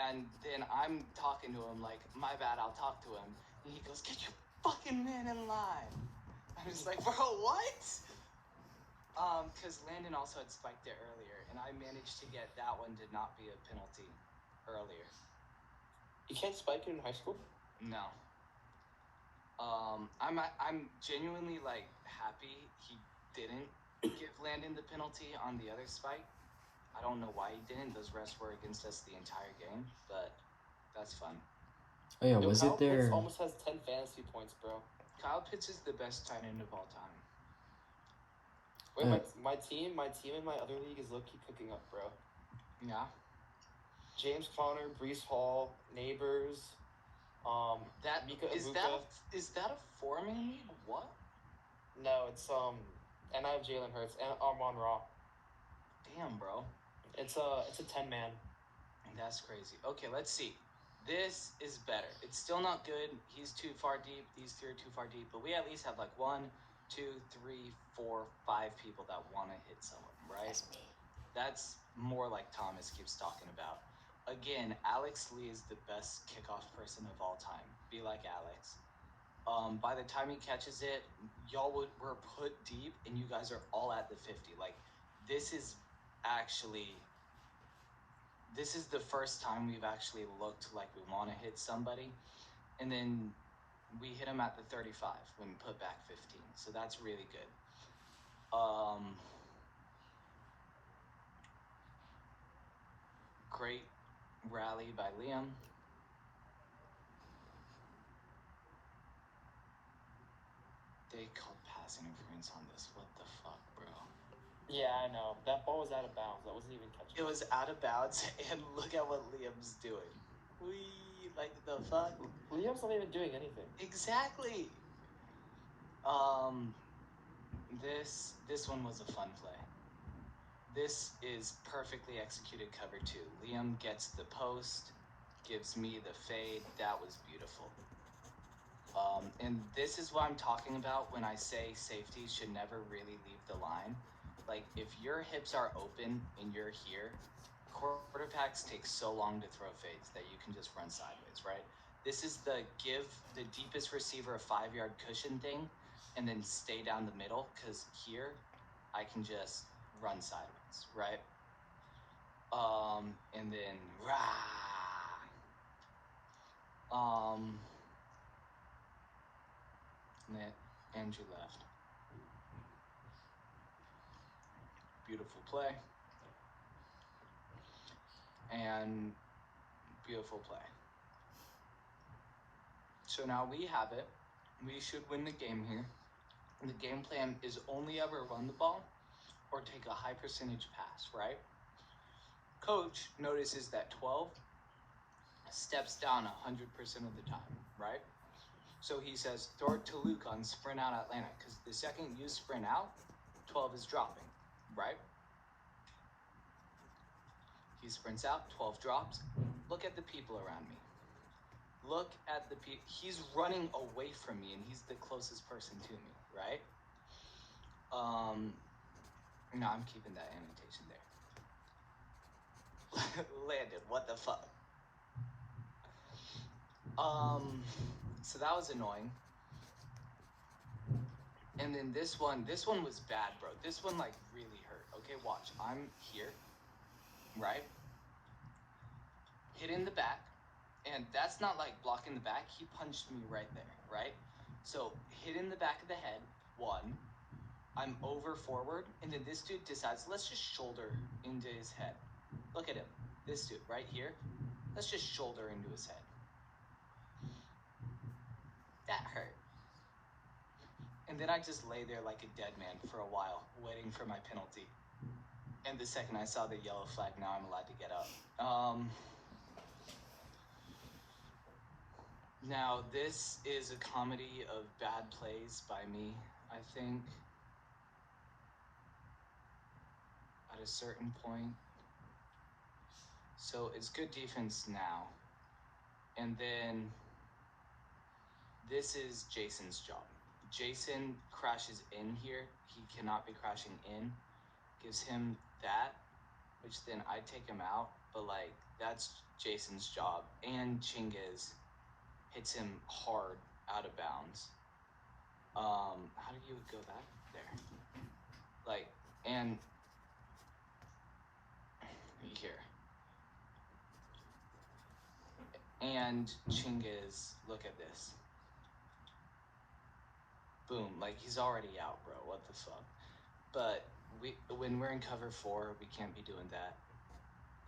And then I'm talking to him like, my bad, I'll talk to him. And he goes, get your fucking man in line. I was like, bro, what? Because Landon also had spiked it earlier, and I managed to get that one to not be a penalty earlier. You can't spike it in high school? No. I'm genuinely like happy he didn't give Landon the penalty on the other spike. I don't know why he didn't. Those refs were against us the entire game, but that's fun. Oh yeah, Yo, was Kyle it there? Pitts almost has 10 fantasy points, bro. Kyle Pitts is the best tight end of all time. Wait, Yeah. my team in my other league is low-key cooking up, bro. Yeah. James Conner, Brees Hall, Neighbors, That Mika is Ibuka. is that a four-man league? What? No, it's and I have Jalen Hurts and Amon Ra. Damn, bro. It's a 10-man. That's crazy. Okay, let's see. This is better. It's still not good. He's too far deep. These three are too far deep. But we at least have like 1, 2, 3, 4, 5 people that want to hit someone, right? That's me. That's more like Thomas keeps talking about. Again, Alex Lee is the best kickoff person of all time. Be like Alex. By the time he catches it, y'all were put deep, and you guys are all at the 50. Like, this is the first time we've actually looked like we want to hit somebody, and then we hit him at the 35 when put back 15. So that's really good. Great rally by Liam. They called pass interference on this. What the fuck, bro? Yeah, I know. That ball was out of bounds. That wasn't even catchable. It was out of bounds, and look at what Liam's doing. Like the fuck? Liam's not even doing anything. Exactly. This one was a fun play. This is perfectly executed cover 2. Liam gets the post, gives me the fade. That was beautiful. And this is what I'm talking about when I say safety should never really leave the line. Like, if your hips are open and you're here, quarterbacks take so long to throw fades that you can just run sideways, right? This is the give the deepest receiver a 5-yard cushion thing and then stay down the middle, because here I can just run sideways, right? And then Andrew left. Beautiful play. And beautiful play. So now we have it. We should win the game here. The game plan is only ever run the ball or take a high percentage pass, right? Coach notices that 12 steps down 100% of the time, right? So he says, throw it to Luke on sprint out Atlanta, because the second you sprint out, 12 is dropping, right? He sprints out, 12 drops. Look at the people around me. Look at the people. He's running away from me, and he's the closest person to me, right? No, I'm keeping that annotation there. Landon, what the fuck? So that was annoying. And then this one was bad, bro. This one, like, really hurt. Okay, watch. I'm here, right? Hit in the back, and that's not, like, blocking the back. He punched me right there, right? So, hit in the back of the head, 1. I'm over forward, and then this dude decides, let's just shoulder into his head. Look at him. This dude right here. Let's just shoulder into his head. That hurt. And then I just lay there like a dead man for a while, waiting for my penalty. And the second I saw the yellow flag, now I'm allowed to get up. Now, this is a comedy of bad plays by me, I think. At a certain point. So it's good defense now. And then this is Jason's job. Jason crashes in here. He cannot be crashing in. Gives him that, which then I take him out. But, like, that's Jason's job. And Chingiz hits him hard out of bounds. How do you go back there? Like, and here. And Chingiz, look at this. boom, like he's already out, bro. What the fuck? But when we're in cover 4, we can't be doing that.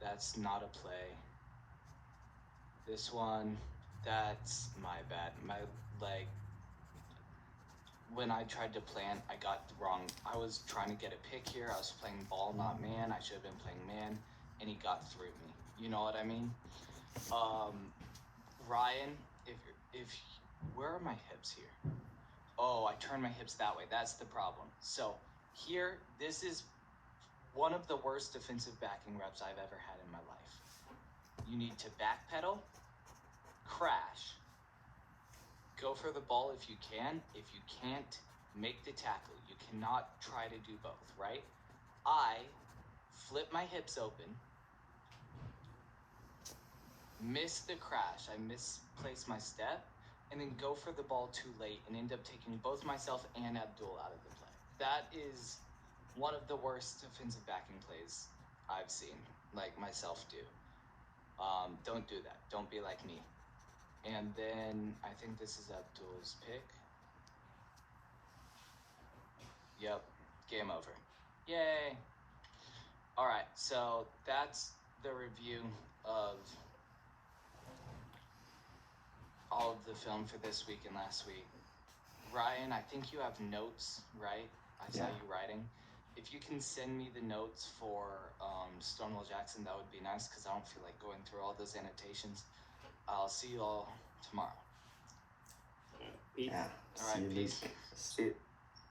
That's not a play. This one, that's my bad. When I tried to plan, I got the wrong. I was trying to get a pick here. I was playing ball, not man. I should have been playing man, and he got through me. You know what I mean? Ryan, where are my hips here? Oh, I turned my hips that way. That's the problem. So here, this is one of the worst defensive backing reps I've ever had in my life. You need to backpedal, crash, go for the ball if you can. If you can't, make the tackle. You cannot try to do both, right? I flip my hips open, miss the crash. I misplace my step, and then go for the ball too late and end up taking both myself and Abdul out of the play. That is one of the worst defensive backing plays I've seen, like myself do. Don't do that. Don't be like me. And then I think this is Abdul's pick. Yep, game over. Yay. All right, so that's the review of all of the film for this week and last week. Ryan, I think you have notes, right? I saw you writing. If you can send me the notes for Stonewall Jackson, that would be nice, because I don't feel like going through all those annotations. I'll see you all tomorrow. Peace. Yeah. All right, See you, peace. Luke. See.